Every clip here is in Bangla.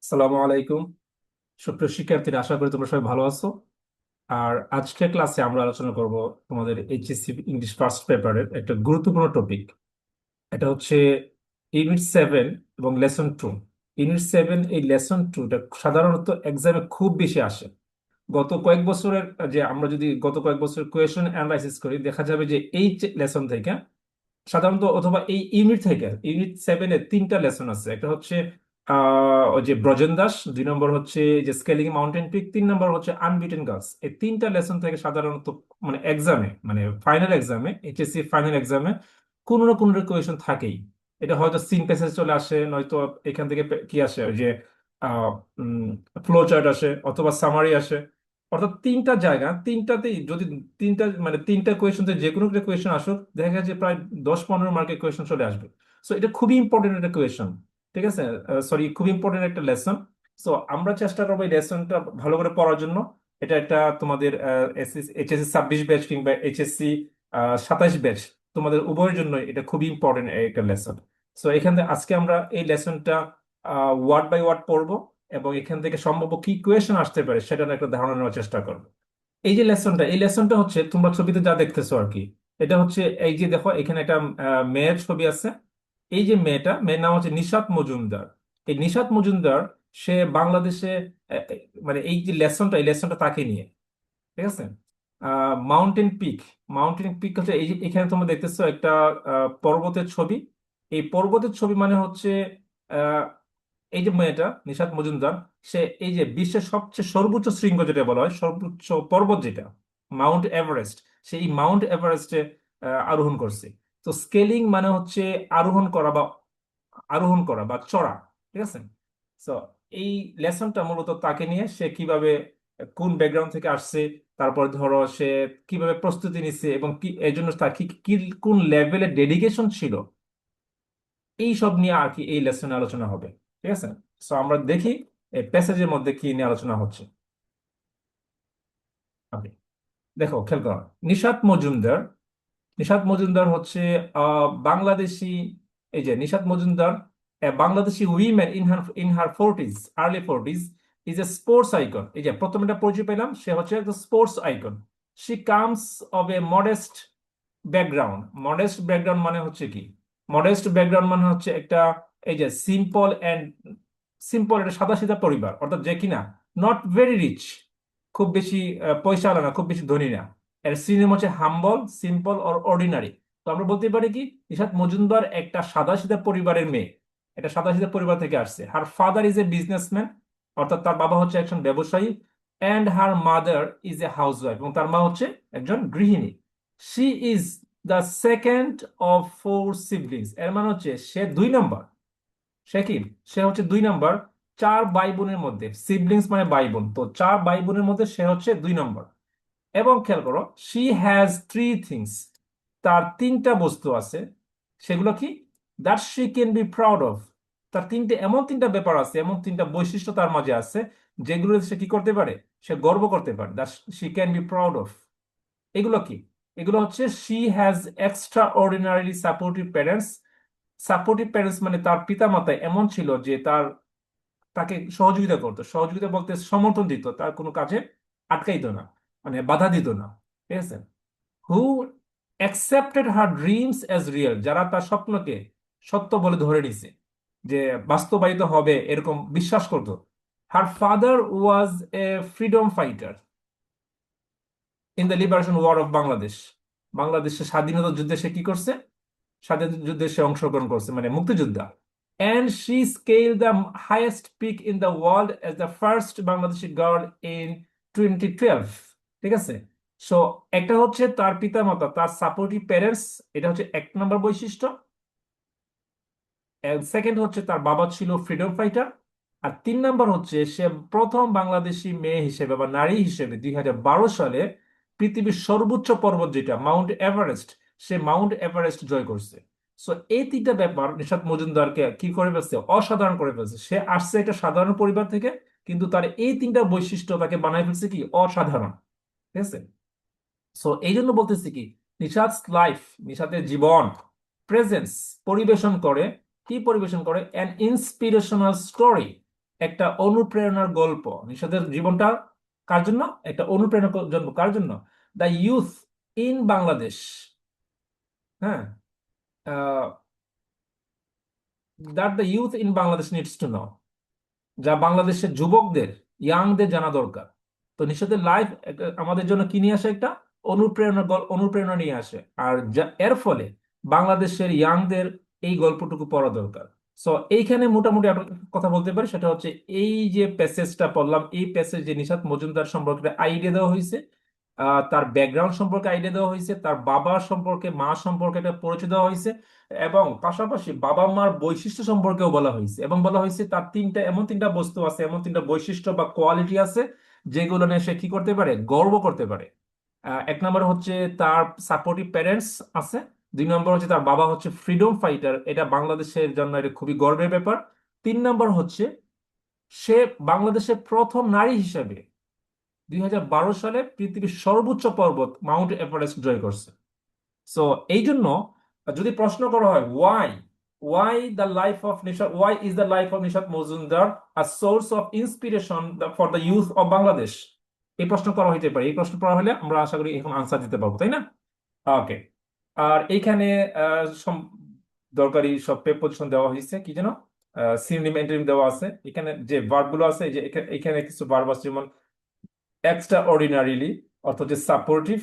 আসসালামু আলাইকুম। সুপ্রিয় শিক্ষার্থীরা, আশা করি তোমরা সবাই ভালো আছো। আর আজকের ক্লাসে আমরা আলোচনা করব তোমাদের এইচএসসি ইংলিশ ফার্স্ট পেপারের একটা গুরুত্বপূর্ণ টপিক। এটা হচ্ছে ইউনিট 7 এবং লেসন 2। ইউনিট 7 এই লেসন 2টা সাধারণত এক্সামে খুব বেশি আসে। গত কয়েক বছরের আমরা যদি গত কয়েক বছরের কোয়েশন অ্যানালাইসিস করি, দেখা যাবে যে এই লেসন থেকে সাধারণত, অথবা এই ইউনিট থেকে, ইউনিট 7-এ তিনটা লেসন আছে। একটা হচ্ছে ওই যে ব্রজেন দাস, 2 নম্বর হচ্ছে যে স্কেলিং মাউন্টেন পিক, 3 নম্বর হচ্ছে আনবিটেন গার্লস। এই তিনটা লেসন থেকে সাধারণত মানে এক্সামে, মানে ফাইনাল এক্সামে, এইচএসসি ফাইনাল এক্সামে কোনো না কোনো কোয়েশন থাকেই। এটা হয়তো সিন প্যাসেজ চলে আসে, নয়তো এখান থেকে কি আসে, ওই যে ফ্লো চার্ট আসে, অথবা সামারি আসে। অর্থাৎ তিনটা জায়গা, তিনটাতেই যদি তিনটা কোয়েশন যে কোনো একটা কোয়েশন আসুক, দেখা যায় যে প্রায় 10-15 মার্কের কোয়েশন চলে আসবে। সো এটা খুবই ইম্পর্টেন্ট একটা কোয়েশন। ঠিক আছে, সরি, খুব ইম্পর্টেন্ট একটা লেসন। সো আমরা চেষ্টা করবো এই লেসনটা ভালো করে পড়ার জন্য। এটা একটা তোমাদের এইচএসসি 26 ব্যাচ কিংবা এইচএসসি 27 ব্যাচ, তোমাদের উভয়ের জন্য এটা খুবই ইম্পর্টেন্ট একটা লেসন। সো এখান থেকে আজকে আমরা এই লেসনটা ওয়ার্ড বাই ওয়ার্ড পড়বো, এবং এখান থেকে সম্ভাব্য কি কোয়েশন আসতে পারে সেটার একটা ধারণা নেওয়ার চেষ্টা করবো। এই লেসনটা হচ্ছে তোমরা ছবিতে যা দেখতেছো আর কি। এটা হচ্ছে, এই যে দেখো এখানে একটা মেয়ের ছবি আছে। এই যে মেয়ের নাম হচ্ছে নিশাত মজুমদার। এই নিশাত মজুমদার, সে বাংলাদেশে আহ, মানে এই লেসনটা তাকে নিয়ে। ঠিক আছে। মাউন্টেন পিক হচ্ছে, এই যে এখানে তোমরা দেখতেছো একটা পর্বতের ছবি। এই পর্বতের ছবি মানে হচ্ছে আহ, এই যে মেয়েটা নিশাত মজুমদার, সে এই যে বিশ্বের সবচেয়ে সর্বোচ্চ শৃঙ্গ যেটা বলা হয়, সর্বোচ্চ পর্বত যেটা মাউন্ট এভারেস্ট, সেই মাউন্ট এভারেস্টে আরোহণ করছে। তো স্কেলিং মানে হচ্ছে আরোহণ করা বা চড়া। ঠিক আছে। তো এই লেসনটা মূলত তাকে নিয়ে, সে কিভাবে, কোন ব্যাকগ্রাউন্ড থেকে আসছে, তারপর ধরো সে কিভাবে প্রস্তুতি নিচ্ছে, এবং কি এর জন্য তার কি কি কোন লেভেলের ডেডিকেশন ছিল, এই সব নিয়ে আর কি এই লেসনে আলোচনা হবে। ঠিক আছে। সো আমরা দেখি এই প্যাসেজের মধ্যে কি নিয়ে আলোচনা হচ্ছে। আপনি দেখো, খেয়াল করো। নিশাত মজুমদার নিশাত মজুমদার হচ্ছে বাংলাদেশি। এই যে Nishat Majumdar, Bangladeshi women in her 40s, early 40s, is a sports icon. এই যে প্রথম একটা পরিচয় পেলাম, সে হচ্ছে একটা sports icon. She comes of A modest background. Modest background মানে হচ্ছে কি? মডেস্ট ব্যাকগ্রাউন্ড মানে হচ্ছে একটা, এই যে সিম্পল একটা সাদাসিধা পরিবার, অর্থাৎ যে কিনা নট ভেরি রিচ, খুব বেশি পয়সাওয়ালা না, খুব বেশি ধনী না। এর সিনোনিম হচ্ছে হাম্বল, সিম্পল অর অর্ডিনারি। তো আমরা বলতে পারি কি, নিশাত মজুমদার একটা সাদাসিধা পরিবারের মেয়ে, একটা সাদাসিধা পরিবার থেকে আসছে। Her father is a businessman, অর্থাৎ তার বাবা হচ্ছে একজন ব্যবসায়ী। And her mother is a housewife, এবং তার মা হচ্ছে একজন গৃহিণী। She is the second of 4 siblings. এর মানে হচ্ছে সে 2 নম্বর। সে কি? সে হচ্ছে 2 নম্বর 4 ভাই বোনের মধ্যে। সিবলিংস মানে ভাই বোন, তো 4 ভাই বোনের মধ্যে সে হচ্ছে 2 নম্বর। এবং খেয়াল করো, শি হ্যাজ 3 থিংস। তার তিনটা বস্তু আছে। সেগুলো কি? That she can be proud of. তার এমন তিনটা ব্যাপার আছে, এমন তিনটা বৈশিষ্ট্য তার মাঝে আছে, যেগুলো সে কি করতে পারে, সে গর্ব করতে পারে, that she can be proud of. এগুলো কি? এগুলো হচ্ছে, she has extra ordinary supportive parents. Supportive parents মানে তার পিতামাতা এমন ছিল যে তাকে সহযোগিতা করতো। সহযোগিতা বলতে সমর্থন দিত, তার কোনো কাজে আটকাইতো না, মানে বাধা দিত না। ঠিক আছে। Who accepted her dreams as real, যারা তার স্বপ্নকে সত্য বলে ধরে নিছে, যে বাস্তবায়িত হবে এরকম বিশ্বাস করতো। Her father was a freedom fighter in the liberation war of Bangladesh. বাংলাদেশের স্বাধীনতা যুদ্ধে সে কি করছে? স্বাধীনতা যুদ্ধে সে অংশগ্রহণ করছে, মানে মুক্তিযোদ্ধা। And she scaled the highest peak in the world as the first Bangladeshi girl in 2012। ঠিক আছে। সো একটা হচ্ছে তার পিতামাতা, তার সাপোর্টিভ প্যারেন্টস, এটা হচ্ছে 1 নম্বর বৈশিষ্ট্য। সেকেন্ড হচ্ছে তার বাবা ছিল ফ্রিডম ফাইটার। আর 3 নম্বর হচ্ছে সে প্রথম বাংলাদেশি মেয়ে হিসেবে বা নারী হিসেবে 2012 সালে পৃথিবীর সর্বোচ্চ পর্বত যেটা মাউন্ট এভারেস্ট, সে মাউন্ট এভারেস্ট জয় করছে। সো এই তিনটা ব্যাপার নিশাত মজুমদারকে কি করে ফেলছে, অসাধারণ করে ফেলছে। সে আসছে একটা সাধারণ পরিবার থেকে, কিন্তু তার এই তিনটা বৈশিষ্ট্য তাকে বানায় ফেলছে কি, অসাধারণ। ঠিক আছে। সো এই জন্য বলতেছি কি, নিশাদ লাইফ, নিশাতের জীবন, প্রেজেন্স, পরিবেশন করে, কি পরিবেশন করে, অ্যান ইন্সপিরেশনাল স্টোরি। একটা অনুপ্রেরণার গল্প। নিশাতের জীবনটা কার জন্য? একটা অনুপ্রেরণার জন্য। কার জন্য? The youth in Bangladesh. হ্যাঁ, that the youth in Bangladesh needs to know, যা বাংলাদেশের যুবকদের, ইয়াংদের জানা দরকার। তো নিশাতের লাইফ আমাদের জন্য কি নিয়ে আসে? একটা অনুপ্রেরণা নিয়ে আসে। আর এর ফলে বাংলাদেশের ইয়াংদের এই গল্পটুকু পড়া দরকার। সো এইখানে মোটামুটি একটা কথা বলতে পারি, সেটা হচ্ছে এই যে প্যাসেজটা পড়লাম, এই প্যাসেজ যে নিশাত মজুমদার সম্পর্কে আইডিয়া দেওয়া হয়েছে, তার ব্যাকগ্রাউন্ড সম্পর্কে আইডিয়া দেওয়া হয়েছে, তার বাবা সম্পর্কে, মা সম্পর্কে একটা পরিচয় দেওয়া হয়েছে, এবং পাশাপাশি বাবা মার বৈশিষ্ট্য সম্পর্কেও বলা হয়েছে, এবং বলা হয়েছে তার এমন তিনটা বস্তু আছে, এমন তিনটা বৈশিষ্ট্য বা কোয়ালিটি আছে যেগুলো নিয়ে সে কি করতে পারে? গর্ব করতে পারে। এক নম্বর হচ্ছে তার সাপোর্টিভ প্যারেন্টস আছে। দুই নম্বর হচ্ছে তার বাবা হচ্ছে ফ্রিডম ফাইটার, এটা বাংলাদেশের জন্য এটা খুবই গর্বের ব্যাপার। তিন নম্বর হচ্ছে সে বাংলাদেশের প্রথম নারী হিসেবে 2012 সালে পৃথিবীর সর্বোচ্চ পর্বত মাউন্ট এভারেস্ট জয় করছে। সো এই জন্য যদি প্রশ্ন করা হয় why is the life of Nishat Majumdar a source of inspiration for the youth of Bangladesh, এই প্রশ্ন করা হইতে পারে। এই প্রশ্ন করা হলে আমরা আশা করি এখন আনসার দিতে পারবো, তাই না? ওকে। আর এইখানে দরকারি সব প্রেপোজিশন দেওয়া হয়েছে, কি যেন সিনোনিম অ্যান্টোনিম দেওয়া আছে। এখানে যে ভার্ব গুলো আছে, যে এখানে কিছু ভার্ব আছে, যেমন এক্সট্রা অর্ডিনারিলি অর্থ হচ্ছে সাপোর্টিভ,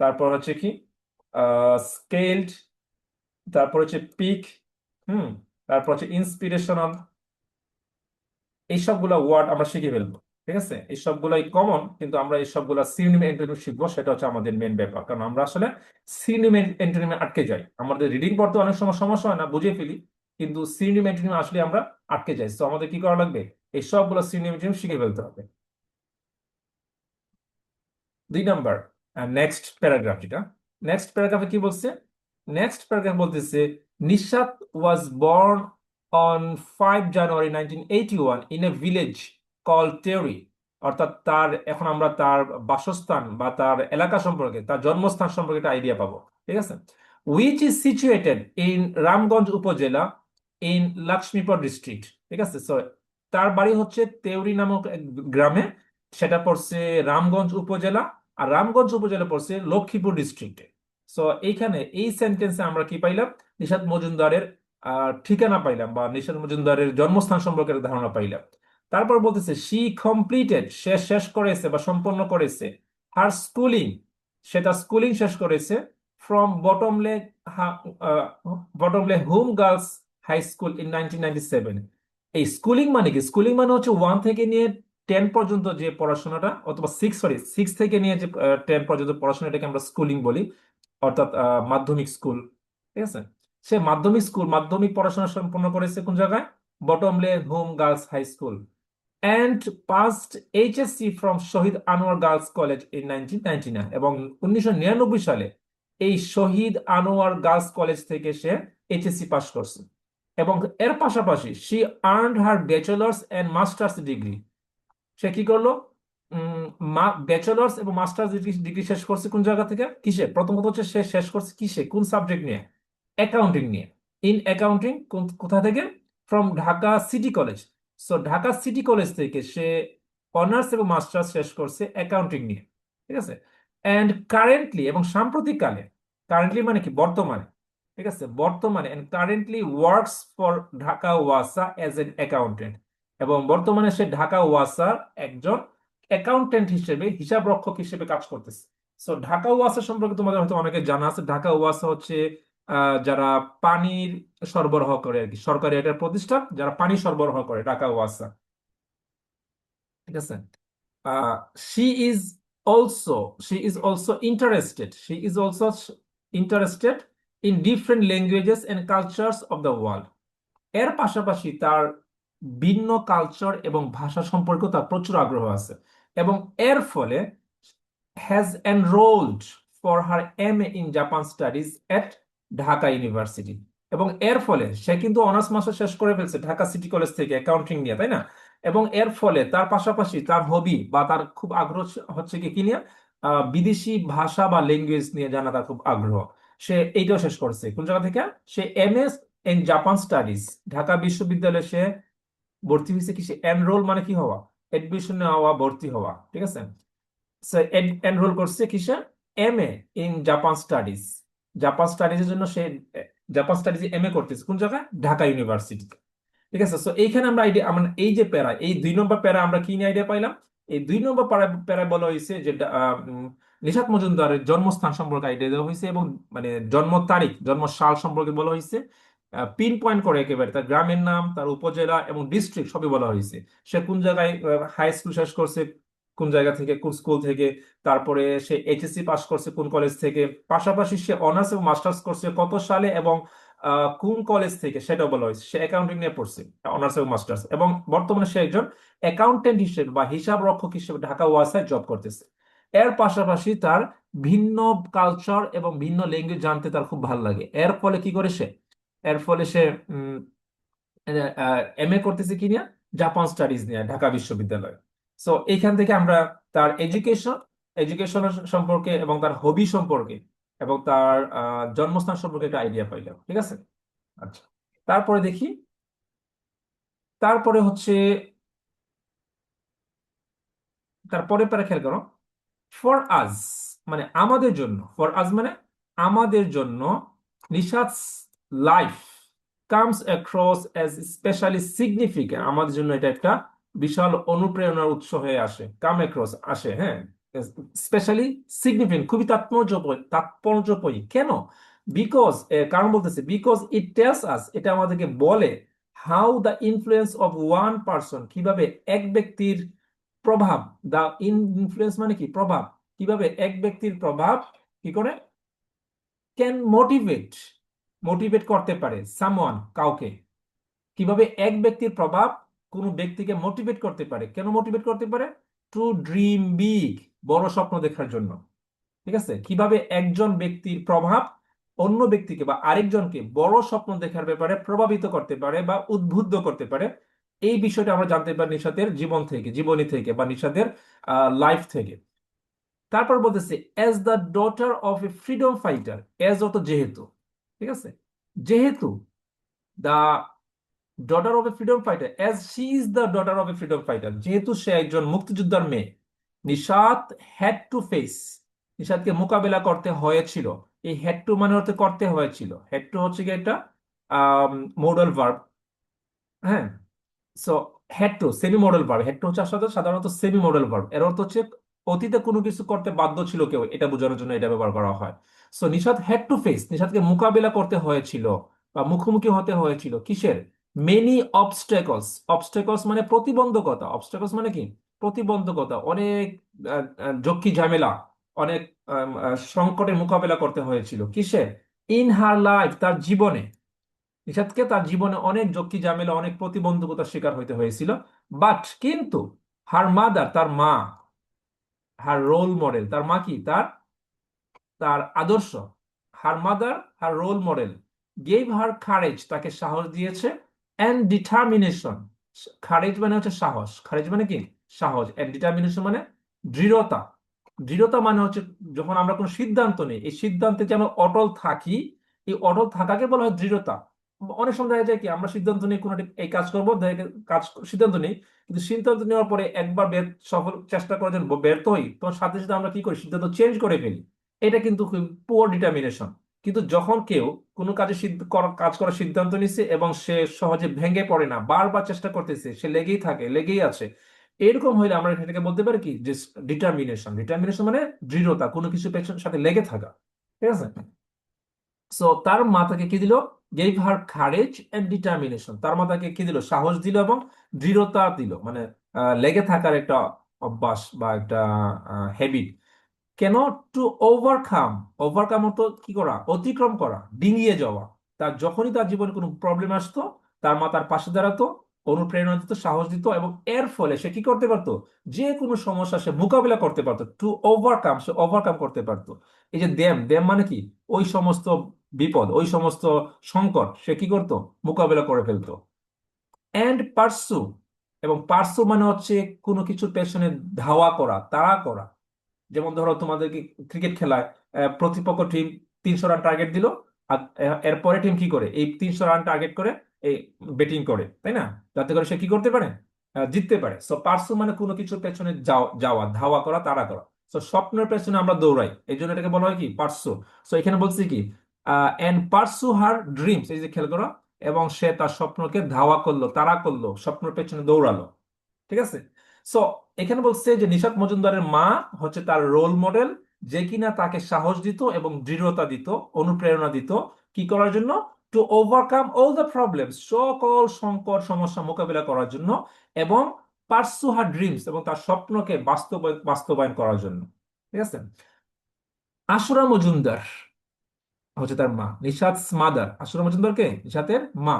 তারপর হচ্ছে কি স্কেলড, তারপর হচ্ছে পিক, হুম, তারপর হচ্ছে ইন্সপিরেশনাল। এই সবগুলা ওয়ার্ড আমরা শিখে ফেলবো, ঠিক আছে? এই সবগুলাই কমন, কিন্তু আমরা এই সবগুলা সিনোনিম অ্যান্টোনিম শিখবো, সেটা হচ্ছে আমাদের মেন ব্যাপার। কারণ আমরা আসলে সিনোনিম অ্যান্টোনিমে আটকে যাই, আমাদের রিডিং করতে অনেক সময় সমস্যা হয় না, বুঝে ফেলি, কিন্তু সিনোনিম অ্যান্টোনিম আসলে আমরা আটকে যাই। তো আমাদের কি করা লাগবে? এই সবগুলো সিনোনিম অ্যান্টোনিম শিখে ফেলতে হবে। 2 নাম্বার, নেক্সট প্যারাগ্রাফ, যেটা নেক্সট প্যারাগ্রাফে কি বলছে? নেক্সট প্যারাগ্রাফ বলতেছে, Nishat was born on 5 January 1981 in a village call Teori. অর্থাৎ তার, এখন আমরা তার বাসস্থান বা তার এলাকা সম্পর্কে, তার জন্মস্থান সম্পর্কে একটা আইডিয়া পাবো, ঠিক আছে? Which is situated in Ramganj উপজেলা ইন লক্ষ্মীপুর ডিস্ট্রিক্ট, ঠিক আছে? সো তার বাড়ি হচ্ছে তেওরি নামক এক গ্রামে, সেটা পড়ছে রামগঞ্জ উপজেলা, আর রামগঞ্জ উপজেলা পড়ছে লক্ষ্মীপুর ডিস্ট্রিক্টে। সো এইখানে এই সেন্টেন্সে আমরা কি পাইলাম? নিশাত মজুমদারের ঠিকানা পাইলাম, বা নিশাত মজুমদারের জন্মস্থান সম্পর্কে একটা ধারণা পাইলাম। তারপর বলতেছে শি কমপ্লিটেড, সে শেষ করেছে বা সম্পন্ন করেছে, হার স্কুলিং, সে তার স্কুলিং শেষ করেছে, from Bottomley Home Girls High School in 1997। এই স্কুলিং মানে কি? স্কুলিং মানে হচ্ছে 1 থেকে নিয়ে 10 পর্যন্ত যে পড়াশোনাটা, অথবা 6 থেকে নিয়ে যে 10 পর্যন্ত পড়াশোনাটাকে আমরা স্কুলিং বলি, অর্থাৎ মাধ্যমিক স্কুল, ঠিক আছে? সে মাধ্যমিক পড়াশোনা সম্পন্ন করেছে কোন জায়গায়? Bottomley Home Girls High School, and passed HSC from Shaheed Anwar Girls College in 1999। এবং 1999 সালে এই শহীদ আনোয়ার গার্লস কলেজ থেকে সে এইচএসসি পাস করছে। এবং এর পাশাপাশি she earned her bachelors and masters degree. সে কি করলো? ব্যাচেলার্স এবং মাস্টার্স ডিগ্রি শেষ করছে কোন জায়গা থেকে? কিসে? প্রথম কথা হচ্ছে সে শেষ করছে কিসে, কোন সাবজেক্ট নিয়ে? অ্যাকাউন্টিং নিয়ে। ইন অ্যাকাউন্টিং, কোথা থেকে? From Dhaka city college. So Dhaka city college থেকে সে অনার্স এবং মাস্টার্স শেষ করছে অ্যাকাউন্টিং নিয়ে, ঠিক আছে? অ্যান্ড কারেন্টলি, এবং সাম্প্রতিককালে, কারেন্টলি মানে কি? বর্তমানে, ঠিক আছে? বর্তমানে, and currently works for Dhaka ওয়াসা অ্যাজ এন অ্যাকাউন্টেন্ট। এবং বর্তমানে সে ঢাকা ওয়াসার একজন অ্যাকাউন্টেন্ট হিসেবে, হিসাব রক্ষক হিসেবে কাজ করতেছে। সো ঢাকা ওয়াসা সম্পর্কে তোমাদের হয়তো অনেকে জানা আছে। ঢাকা ওয়াসা হচ্ছে যারা পানির সরবরাহ করে আর কি, সরকারি একটা প্রতিষ্ঠান যারা পানি সরবরাহ করে, ঢাকা ওয়াসা, ঠিক আছে? She is also she is also interested in different languages and cultures of the world. এর পাশাপাশি তার ভিন্ন কালচার এবং ভাষা সম্পর্কেও তার প্রচুর আগ্রহ আছে। এবং এর ফলে has enrolled for her MA in Japan studies at Dhaka university. এবং এর ফলে সে কিন্তু অনার্স মাস্টার শেষ করে ফেলছে ঢাকা সিটি কলেজ থেকে অ্যাকাউন্টিং নিয়ে, তাই না? এবং এর ফলে তার পাশাপাশি তার হবি বা তার খুব আগ্রহ হচ্ছে কি নিয়ে? বিদেশি ভাষা বা ল্যাঙ্গুয়েজ নিয়ে জানা তার খুব আগ্রহ। সে এইটাও শেষ করছে কোন জায়গা থেকে? সে MS in Japan studies, Dhaka বিশ্ববিদ্যালয়ে সে ভর্তি হয়েছে কিসে? এনরোল মানে কি হওয়া, এডমিশন নেওয়া, ভর্তি হওয়া, ঠিক আছে। এনরোল করছে কিসে? MA in Japan studies. Japan স্টাডিজের জন্য সে জাপান স্টাডিজে এমএ করতেছে কোন জায়গায়? ঢাকা ইউনিভার্সিটিতে। ঠিক আছে। সো এইখানে আমরা আইডিয়া, আমরা এই যে প্যারা, এই 2 নম্বর প্যারা আমরা কি নিয়ে আইডিয়া পাইলাম? এই 2 নম্বর প্যারায় বলা হয়েছে যে নিশাত মজুমদারের জন্মস্থান সম্পর্কে আইডিয়া দেওয়া হয়েছে, এবং মানে জন্ম তারিখ, জন্ম সাল সম্পর্কে বলা হয়েছে। পিন পয়েন্ট করে একেবারে তার গ্রামের নাম, তার উপজেলা এবং ডিস্ট্রিক্ট সবই বলা হয়েছে। সে কোন জায়গায় হাই স্কুল শেষ করছে, কোন জায়গা থেকে, কোন স্কুল থেকে, তারপরে সে এইচএসসি পাস করছে কোন কলেজ থেকে, পাশাপাশি সে অনার্স এবং মাস্টার্স করছে কত সালে এবং কোন কলেজ থেকে সেটাও বলা হয়েছে। সে অ্যাকাউন্টিং নিয়ে পড়ছে, অনার্স এবং মাস্টার্স, এবং বর্তমানে সে একজন অ্যাকাউন্টেন্ট হিসেবে বা হিসাব রক্ষক হিসেবে ঢাকা ওয়াসায় জব করতেছে। এর পাশাপাশি তার ভিন্ন কালচার এবং ভিন্ন ল্যাঙ্গুয়েজ জানতে তার খুব ভালো লাগে। এর ফলে কি করে সে, এর ফলে সে এমএ করতেছে কি নিয়ে? জাপান স্টাডিজ নিয়ে ঢাকা বিশ্ববিদ্যালয়। সো এইখান থেকে আমরা তার এডুকেশন সম্পর্কে এবং তার হবি সম্পর্কে এবং তার জন্মস্থান সম্পর্কে একটা আইডিয়া পাইলাম, ঠিক আছে। আচ্ছা, তারপরে দেখি, তারপরে হচ্ছে, তারপরে পরে খেয়াল করো, ফর আজ মানে আমাদের জন্য, ফর আজ মানে আমাদের জন্য, Nishad life comes across as specially significant, আমাদের জন্য এটা একটা বিশাল অনুপ্রেরণার উৎস হয়ে আসে, কাম অ্যাক্রস আসে, হ্যাঁ, স্পেশালি সিগনিফিকেন্ট, খুবই তাৎপর্যপূর্ণ, তাৎপর্যপূর্ণ কেন? বিকজ, কারণ বলতেছে বিকজ ইট টেলস আস, এটা আমাদেরকে বলে, how the influence of one person, কিভাবে এক ব্যক্তির প্রভাব, দা ইনফ্লুয়েন্স মানে কি? প্রভাব। কিভাবে এক ব্যক্তির প্রভাব কি করে, ক্যান মোটিভেট, মোটিভেট করতে পারে সামওয়ান, কাউকে। কিভাবে এক ব্যক্তির প্রভাব কোনো ব্যক্তিকে মোটিভেট করতে পারে, কেন মোটিভেট করতে পারে? টু ড্রিম বিগ, বড় স্বপ্ন দেখার জন্য। ঠিক আছে। কিভাবে একজন ব্যক্তির প্রভাব অন্য ব্যক্তিকে বা আরেকজনকে বড় স্বপ্ন দেখার ব্যাপারে প্রভাবিত করতে পারে বা উদ্বুদ্ধ করতে পারে, এই বিষয়টা আমরা জানতে পারি নিশাতের জীবন থেকে, জীবনী থেকে, বা নিশাতের লাইফ থেকে। তারপর বলতেছে as the daughter of A freedom fighter, as অত যেহেতু, ঠিক আছে, যেহেতু, the daughter of A freedom fighter, as she is the daughter of A freedom fighter, যেহেতু সে একজন মুক্তিযোদ্ধার মেয়ে, নিশাত হ্যাড টু ফেস, নিশাতকে মোকাবেলা করতে হয়েছিল। এই হ্যাড টু মানে হতে করতে হয়েছিল, হ্যাড টু হচ্ছে কি একটা মোডাল ভার্ব, হ্যাঁ। So had to semi modal verb, had to হচ্ছে আসলে সাধারণত সেমি মডেল ভার্ব, এর অর্থ হচ্ছে অতীতে কোনো কিছু করতে বাধ্য ছিল কেউ, এটা বোঝানোর জন্য এটা ব্যবহার করা হয়। So Nishat had to face, নিশাতকে মোকাবেলা করতে হয়েছিল বা মুখোমুখি হতে হয়েছিল কিসের? মেনি অবস্টেকলস, অবস্টেকলস মানে প্রতিবন্ধকতা, অবস্টেকলস মানে কি? প্রতিবন্ধকতা, অনেক ঝক্কি ঝামেলা, অনেক সংকটের মোকাবেলা করতে হয়েছিল কিসের? ইন হার লাইফ, তার জীবনে। নিষাদকে তার জীবনে অনেক ঝক্কি ঝামেলা, অনেক প্রতিবন্ধকতার শিকার হইতে হয়েছিল। বাট কিন্তু, হার মাদার, তার মা, হার রোল মডেল, তার মা কি? তার, তার আদর্শ, her mother, her role model, gave her courage, তাকে সাহস দিয়েছে, অ্যান্ড ডিটারমিনেশন, খারেজ মানে হচ্ছে সাহস, খারেজ মানে কি? সাহস, অ্যান্ড ডিটারমিনেশন মানে দৃঢ়তা। দৃঢ়তা মানে হচ্ছে যখন আমরা কোনো সিদ্ধান্ত নিই, এই সিদ্ধান্তে যে আমরা অটল থাকি, এই অটল থাকাকে বলা হয় দৃঢ়তা। অনেক সময় দেখা যায় কি, আমরা সিদ্ধান্ত নিই কোনো এই কাজ করবো, কাজ সিদ্ধান্ত নিই, কিন্তু সিদ্ধান্ত নেওয়ার পরে একবার সফল চেষ্টা করে যখন ব্যর্থ হই, তখন সাথে সাথে আমরা কি করি? সিদ্ধান্ত চেঞ্জ করে ফেলি। এটা কিন্তু খুব পুয়ার ডিটারমিনেশন। কিন্তু যখন কেউ কোনো কাজে কাজ করার সিদ্ধান্ত নিচ্ছে এবং সে সহজে ভেঙে পড়ে না, বারবার চেষ্টা করতেছে, সে লেগেই থাকে, লেগেই আছে, এরকম হইলে আমরা এটাকে বলতে পারি কি? যে ডিটারমিনেশন। ডিটারমিনেশন মানে দৃঢ়তা, কোনো কিছু পেছনের সাথে লেগে থাকা, ঠিক আছে। সো তার মাতাকে কি দিল? Gave her courage and determination, তার মাতাকে কি দিল? সাহস দিল এবং দৃঢ়তা দিল, মানে লেগে থাকার একটা অভ্যাস বা একটা হ্যাবিট। কেন? টু ওভারকাম, ওভারকাম অর্থ কি করা? অতিক্রম করা, ডিঙিয়ে যাওয়া। তার যখনই তার জীবনে কোনো প্রবলেম আসতো, তার মা তার পাশে দাঁড়াতো, অনুপ্রেরণা দিত, সাহস দিত, এবং এর ফলে সে কি করতে পারতো? যে কোনো সমস্যা সে মোকাবিলা করতে পারতো। টু ওভারকাম, সে ওভারকাম করতে পারতো। এই যে দেম, দেম মানে কি? ওই সমস্ত বিপদ, ওই সমস্ত সংকট সে কি করতো? মোকাবিলা করে ফেলতো। অ্যান্ড পার্সু, এবং পার্সু মানে হচ্ছে কোনো কিছুর পেছনে ধাওয়া করা, তাড়া করা। যেমন ধরো তোমাদেরকে ক্রিকেট খেলায় প্রতিপক্ষ টিম 300 রান টার্গেট দিল, আর এরপরে টিম কি করে? এই 300 রান টার্গেট করে এই বেটিং করে, তাই না? যাতে করে সে কি করতে পারে, জিততে পারে। সো পার্সু মানে কোনো কিছুর পেছনে যাওয়া, ধাওয়া করা, তাড়া করা। সো স্বপ্নের পেছনে আমরা দৌড়াই, এই জন্য এটাকে বলা হয় কি, পার্সু। সো এখানে বলছি কি, এন্ড পার্সু হার ড্রিমস, এই যে খেয়াল করো, এবং সে তার স্বপ্নকে ধাওয়া করলো, তাড়া করলো, স্বপ্নের পেছনে দৌড়ালো। ঠিক আছে। সো এখানে বলছে যে নিশাত মজুমদারের মা হচ্ছে তার রোল মডেল, যে কিনা তাকে সাহস দিত এবং দৃঢ়তা দিত, অনুপ্রেরণা দিত কি করার জন্য, to overcome all the problem, সকল সংকট সমস্যা মোকাবিলা করার জন্য, এবং পার্সু হার ড্রিমস, এবং তার স্বপ্নকে বাস্তবায়ন করার জন্য। ঠিক আছে। আশুরা মজুমদার হচ্ছে তার মা, নিশাতস মাদার, আশুরা মজুমদারকে নিশাতের মা,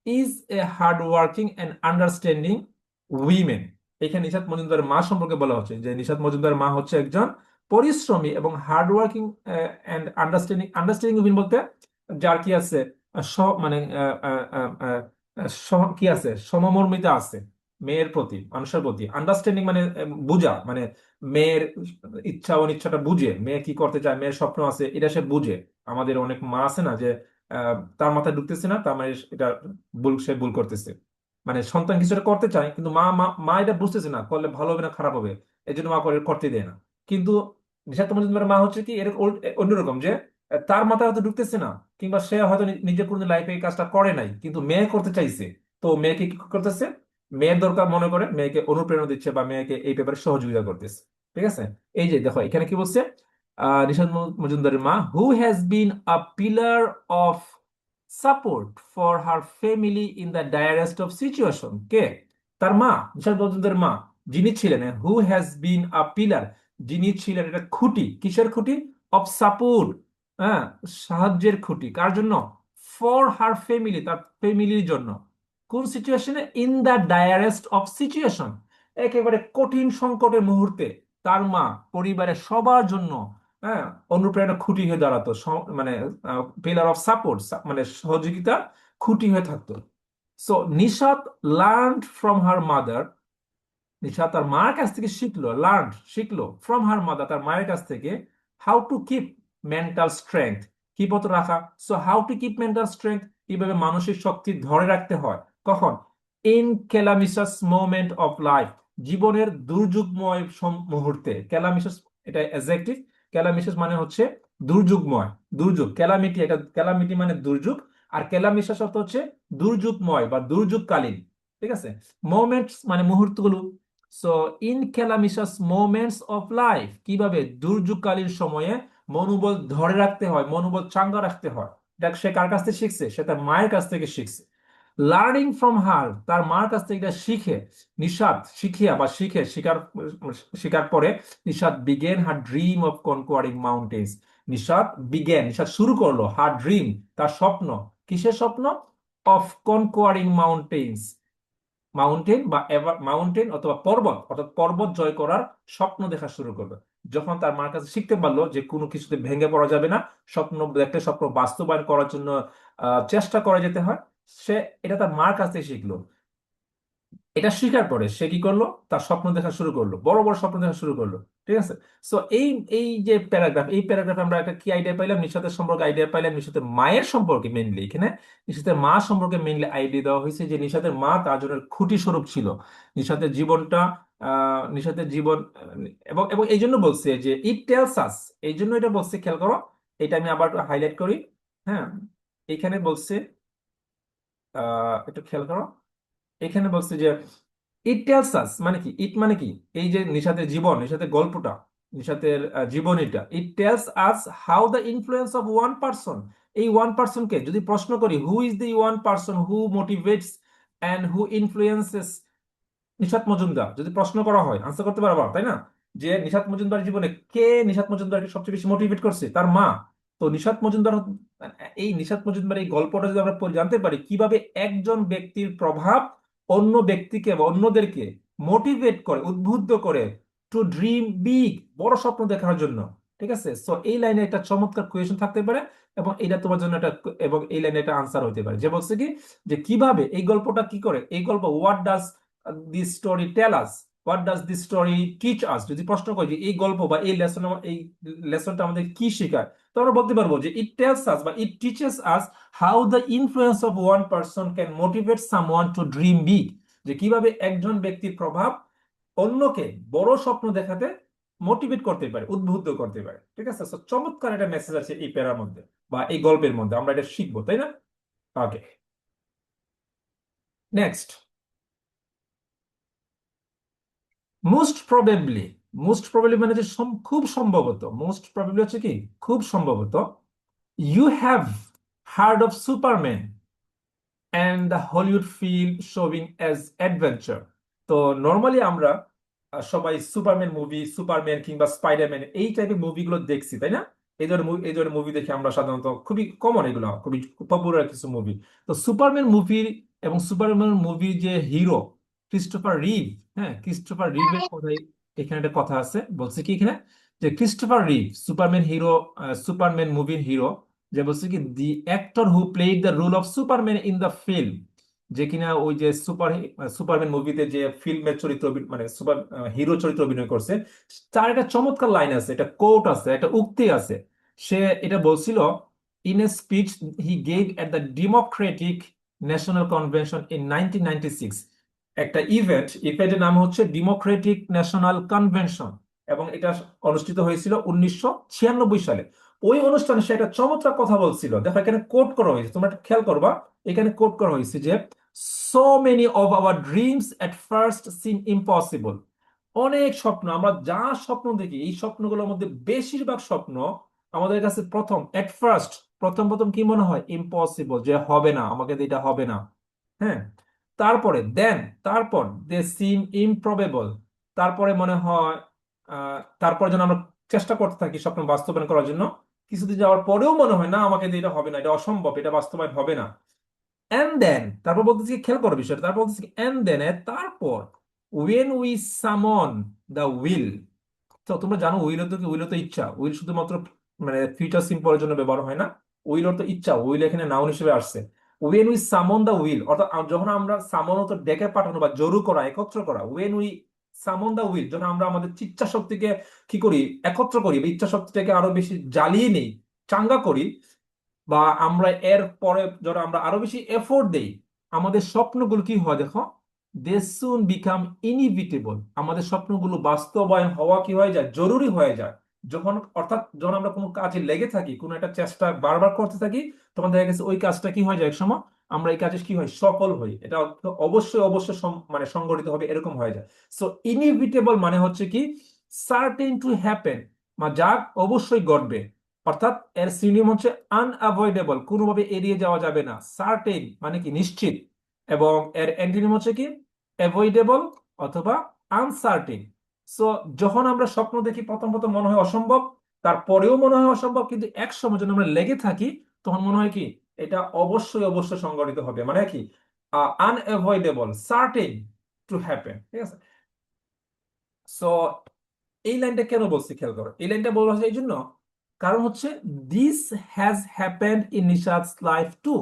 is a hard working and understanding women. এখানে নিশাত মজুমদারের মা সম্পর্কে বলা হচ্ছে যে নিশাত মজুমদারের মা হচ্ছে একজন পরিশ্রমী এবং hard working and understanding, understanding women বলতে যার কি আছে, মানে কি আছে, সমমর্মিতা আছে মেয়ের প্রতি, মানুষের প্রতি। আন্ডারস্ট্যান্ডিং মানে বুঝা, মানে মেয়ের ইচ্ছা অনিচ্ছাটা বুঝে, মেয়ে কি করতে চায়, মেয়ের স্বপ্ন আছে, এটা সে বুঝে। আমাদের অনেক মা আছে না যে তার মাথায় ঢুকতেছে না, তার মানে এটা ভুল, সে ভুল করতেছে। মানে সন্তান কিছু একটা করতে চায়, কিন্তু মা মা মা এটা বুঝতেছে না, করলে ভালো হবে না খারাপ হবে, এই জন্য মা করতে দেয় না। কিন্তু নিশাত মজুমদারের মা হচ্ছে কি এর অন্যরকম, যে তার মাথায় হয়তো ঢুকতেছে না, কিংবা সে হয়তো নিজে কোনো লাইফে এই কাজটা করে নাই, কিন্তু মেয়ে করতে চাইছে। তো মেয়েকে কি করতেছে, মেয়ের দরকার মনে করে মেয়েকে অনুপ্রেরণা দিচ্ছে, বা মেয়েকে এই ব্যাপারে সহযোগিতা করতেছে। ঠিক আছে। এই যে দেখো এখানে কি বলছে, নিশাত মজুমদারের মা, who has been a pillar of support for her family in the direst of situation. কে? তার মা, নিশাত মজুমদারের মা, যিনি ছিলেন, হু হ্যাজ বিন আ পিলার, যিনি ছিলেন এটা খুঁটি, কিসের খুঁটি, অফ সাপোর্ট, হ্যাঁ, সাহায্যের খুঁটি, কার জন্য, ফর হার ফ্যামিলি, তার ফ্যামিলির জন্য। কোন সিচুয়েশনে, in the direst of situation, একেবারে কঠিন সংকটের মুহূর্তে তার মা পরিবারের সবার জন্য, হ্যাঁ, অনুপ্রেরণা খুঁটি হয়ে দাঁড়াতো, মানে পিলার অফ সাপোর্ট, মানে সহযোগিতা খুঁটি হয়ে থাকতো। So Nishat learn from her mother, Nisha তার মার কাছ থেকে শিখলো, লার্ন শিখলো, ফ্রম হার মাদার, তার মায়ের কাছ থেকে, how to keep mental strength, কি পত্র রাখা। So how to keep mental strength, কিভাবে মানসিক শক্তি ধরে রাখতে হয়, কখন, ইন ক্যালামিসাস মোমেন্ট অফ লাইফ, জীবনের দুর্যোগময় মুহূর্তে। ক্যালামিসাস এটা অ্যাডজেক্টিভ, ক্যালামিসাস মানে হচ্ছে দুর্যোগময়, দুর্যোগ, ক্যালামিটি, এটা ক্যালামিটি মানে দুর্যোগ, আর ক্যালামিসাস অর্থ হচ্ছে দুর্যোগময় বা দুর্যোগকালীন। ঠিক আছে। মোমেন্টস মানে মুহূর্তগুলো। So in calamitous moments of life, কিভাবে দুর্যোগকালীন সময়ে মনোবল ধরে রাখতে হয়, মনোবল চাঙ্গা রাখতে হয়, এটা সে কার কাছ থেকে শিখছে, সে তার মায়ের কাছ থেকে শিখছে। লার্নিং ফ্রম হার, তার মার কাছ থেকে এটা শিখে, নিশাত শিখিয়া বা শিকার পরে, Nishat began her dream of conquering mountains, Nishat শুরু করলো হার ড্রিম, তার স্বপ্ন, কিসের স্বপ্ন, অফ কনকোয়ারিং মাউন্টেন্স, মাউন্টেন বা মাউন্টেন অথবা পর্বত, অর্থাৎ পর্বত জয় করার স্বপ্ন দেখা শুরু করবে। যখন তার মার কাছে শিখতে পারলো যে কোনো কিছুতে ভেঙে পড়া যাবে না, স্বপ্ন দেখলে স্বপ্ন বাস্তবায়ন করার জন্য চেষ্টা করে যেতে হয়, সে এটা তার মার কাছ থেকে শিখলো। এটা স্বীকার করে সে কি করলো, তার স্বপ্ন দেখা শুরু করলো, বড় বড় স্বপ্ন দেখা শুরু করলো। ঠিক আছে। সো এই এই যে প্যারাগ্রাফ, এই প্যারাগ্রাফে আমরা একটা কি আইডিয়া পাইলাম, নিশাতের সম্পর্কে আইডিয়া পাইলাম, নিশাতের মায়ের সম্পর্কে মেইনলি, এখানে নিশাতের মা সম্পর্কে মেইনলি আইডিয়া দেওয়া হয়েছে, যে নিশাতের মা তার জন্য খুঁটি স্বরূপ ছিল। নিশাতের জীবনটা, নিশাতের জীবন, এবং এবং এই জন্য বলছে যে ইট টেলস আস, এই জন্য এটা বলছে, খেয়াল করো, এটা আমি আবার হাইলাইট করি। হ্যাঁ, এখানে বলছে, একটু খেয়াল করো, এখানে বলছে যে ইট টেলস আস মানে কি, ইট মানে কি, এই যে নিশাতের জীবন, নিশাতের গল্পটা, নিশাতের জীবনীটা, it tells us how the influence of one person, এই ওয়ান পার্সনকে যদি প্রশ্ন করি, who is the one person who motivates and who influences Nishat Majumdar, যদি প্রশ্ন করা হয় আনসার করতে পারবা, তাই না? যে নিশাত মজুমদার জীবনে কে নিশাত মজুমদারকে সবচেয়ে বেশি মোটিভেট করছে, তার মা। তো নিশাত মজুমদার, এই নিশাত মজুমদার এই গল্পটা যদি আমরা জানতে পারি, কিভাবে একজন ব্যক্তির প্রভাব অন্য ব্যক্তিকে বা অন্যদেরকে মোটিভেট করে, উদ্বুদ্ধ করে, টু ড্রিম বিগ, বড় স্বপ্ন দেখার জন্য। ঠিক আছে। সো এই লাইনে একটা চমৎকার কোয়েশন থাকতে পারে, এবং এটা তোমার জন্য একটা, এবং এই লাইনে একটা আনসার হইতে পারে, যে বলছে কি, যে কিভাবে এই গল্পটা কি করে, এই গল্প, what does this story tell us, what does this story teach us, যদি প্রশ্ন করি যে এই গল্প বা এই লেসনটা আমাদের কি শেখায়, তো আমরা বলতে পারবো যে ইট টেলস আস বা it teaches us how the influence of one person can motivate someone to dream big, যে কিভাবে একজন ব্যক্তির প্রভাব অন্যকে বড় স্বপ্ন দেখাতে মোটিভেট করতে পারে, উদ্বুদ্ধ করতে পারে। ঠিক আছে, So, চমৎকার একটা মেসেজ আছে এই প্যারার মধ্যে বা এই গল্পের মধ্যে, আমরা এটা শিখবো, তাই না? Okay, next. Most probably, most probably মানে যে খুব সম্ভবত, মোস্ট প্রবেবলি হচ্ছে কি খুব সম্ভবত, you have heard of Superman and the Hollywood film showing as adventure. তো নর্মালি আমরা সবাই সুপারম্যান মুভি, সুপারম্যান কিংবা স্পাইডারম্যান এই টাইপের মুভিগুলো দেখছি, তাই না? এই ধরনের মুভি দেখে আমরা সাধারণত, খুবই কমন, এগুলো খুবই পপুলার কিছু মুভি। তো সুপারম্যান মুভির এবং সুপারম্যান মুভির যে হিরো ক্রিস্টোফার রিভ, হ্যাঁ ক্রিস্টোফার রিভের কথাই এখানে একটা কথা আছে, বলছে কি এখানে যে Christopher Reeve Superman hero, Superman মুভির হিরো, যে বলছে কি the actor who played the role of Superman in the film, যে কিনা ওই যে সুপারম্যান মুভিতে যে ফিল্মের চরিত্র মানে সুপার হিরো চরিত্র অভিনয় করছে, তার একটা চমৎকার লাইন আছে, একটা কোট আছে, একটা উক্তি আছে। সে এটা বলছিল in a speech he gave at the Democratic national convention in 1996, একটা ইভেন্টের নাম হচ্ছে ডেমোক্রেটিক ন্যাশনাল কনভেনশন, এবং এটা অনুষ্ঠিত হয়েছিল 1996 সালে। ওই অনুষ্ঠানে সে একটা চমৎকার কথা বলছিল, দেখো এখানে কোট করা হয়েছে, তোমরা একটু খেয়াল করবা, এখানে কোট করা হয়েছে যে so many of our dreams at first SIM impossible, অনেক স্বপ্ন, আমরা যা স্বপ্ন দেখি এই স্বপ্নগুলোর মধ্যে বেশিরভাগ স্বপ্ন আমাদের কাছে প্রথম এট ফার্স্ট, প্রথম প্রথম কি মনে হয় ইম্পসিবল, যে হবে না, আমাকে দিয়ে এটা হবে না। হ্যাঁ, তারপরে দেন, তারপর দে সিম ইমপ্রবেবল, তারপরে মনে হয় তারপর যেন আমরা চেষ্টা করতে থাকি স্বপ্ন বাস্তবায়ন করার জন্য, কিছুদিন যাওয়ার পরেও মনে হয় না, আমাকে দিয়ে এটা হবে না, এটা অসম্ভব, এটা বাস্তবায়ন হবে না। এন্ড দেন, তারপর বলতেছি খেয়াল করো বিষয়টা, তারপর বলতেছি এন্ড দেন, তারপর ওয়েন উই সামন দ্য উইল। তো তোমরা জানো উইল তো ইচ্ছা, উইল শুধুমাত্র মানে ফিউচার সিম্পলের জন্য ব্যবহার হয় না, উইল অর্থ ইচ্ছা, উইল এখানে নাউন হিসেবে আসছে। ওয়েন উই সামন দা উইল, অর্থাৎ যখন আমরা সামন অর্থ ডেকে পাঠানো বা জড়ো করা, একত্র করা, ওয়েন উই সামন দা উইল, যখন আমরা আমাদের ইচ্ছা শক্তিকে কি করি, একত্র করি, বা ইচ্ছা শক্তিটাকে আরো বেশি জ্বালিয়ে নেই, চাঙ্গা করি, বা আমরা এর পরে ধরো আমরা আরো বেশি এফোর্ট দেই, আমাদের স্বপ্নগুলো কি হয় দেখো, দে সুন বিকাম ইনইভিটেবল, আমাদের স্বপ্নগুলো বাস্তবায়ন হওয়া কি হয়ে যায়, জরুরি হয়ে যায়। যখন অর্থাৎ যখন আমরা কোনো কাজে লেগে থাকি, কোনো একটা চেষ্টা বারবার করতে থাকি, তখন দেখা গেছে ওই কাজটা কি হয়ে যায়, এক সময় আমরা এই কাজে কি হয়, সফল হই, এটা অবশ্যই অবশ্যই মানে সংগঠিত হবে, এরকম হয়ে যায়। সো ইনইভিটেবল মানে হচ্ছে কি সার্টেন টু হ্যাপেন, যা অবশ্যই ঘটবে। অর্থাৎ এর সিনোনিম হচ্ছে আনঅ্যাভয়েডেবল, কোনোভাবে এড়িয়ে যাওয়া যাবে না, সার্টেন মানে কি নিশ্চিত, এবং এর অ্যান্টোনিম হচ্ছে কি অ্যাভয়েডেবল অথবা আনসার্টেন। সো যখন আমরা স্বপ্ন দেখি প্রথম প্রথম মনে হয় অসম্ভব, তারপরেও মনে হয় অসম্ভব, কিন্তু এক সময় যখন আমরা লেগে থাকি তখন মনে হয় কি এটা অবশ্যই অবশ্যই সংগঠিত হবে, মানে কি আনঅ্যাভয়েডেবল, সার্টেন টু হ্যাপেন। ঠিক আছে, সো এই লাইনটা কেন বলছি খেয়াল করো, এই লাইনটা বলা হচ্ছে এই জন্য, কারণ হচ্ছে this has happened in Nishat's life too,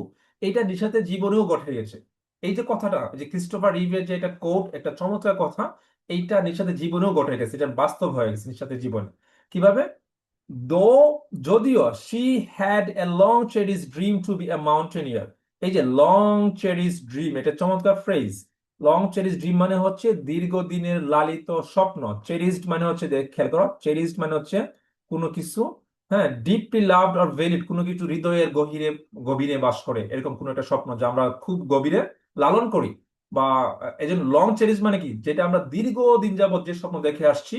এটা নিশাতের জীবনেও ঘটে গেছে। এই যে কথাটা, যে ক্রিস্টোফার রিভের যে এটা কোট, একটা চমৎকার কথা, এইটা নিশাতের জীবনেও ঘটে গেছে, এটা বাস্তব হয়ে গেছে নিশাতের জীবনে। কিভাবে? দো, যদিও she had a long cherish dream to be a mountaineer, এই যে লং চেরিস ড্রিম, এটা চমৎকার ফ্রেজ। লং চেরিস ড্রিম মানে হচ্ছে দীর্ঘদিনের লালিত স্বপ্ন, চেরিসড মানে হচ্ছে খেয়াল করো, চেরিসড মানে হচ্ছে কোনো কিছু, হ্যাঁ ডিপলি লাভড অর ভ্যালিড, কোনো কিছু হৃদয়ের গভীরে গভীরে বাস করে, এরকম কোনো একটা স্বপ্ন যা আমরা খুব গভীরে লালন করি, বা এই জন্য লং চেরিস মানে কি, যেটা আমরা দীর্ঘদিন যাবত যে স্বপ্ন দেখে আসছি।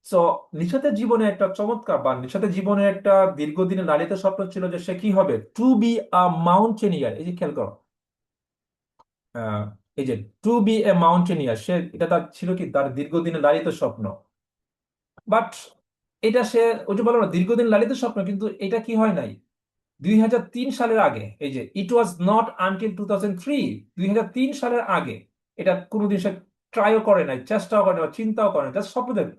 সো নিশাতের জীবনে একটা চমৎকার, বা নিশাতের জীবনে একটা দীর্ঘদিনের লালিত স্বপ্ন ছিল যে সে কি হবে, টু বি আ মাউন্টেনিয়ার। এই যে খেয়াল করো, আহ, এই যে টু বি এ মাউন্টেনিয়ার, সে এটা তার ছিল কি তার দীর্ঘদিনের লালিত স্বপ্ন। বাট এটা সে, ওই যে বলো না দীর্ঘদিন লালিত স্বপ্ন, কিন্তু এটা কি হয় নাই 2003 সালের আগে, এই যে ইট ওয়াজ নট আনটিল 2003, 2003 সালের আগে এটা কোনোদিন সে ট্রাইও করে নাই, চেষ্টাও করে নাই, বা চিন্তাও করে নাই, জাস্ট স্বপ্ন দেখে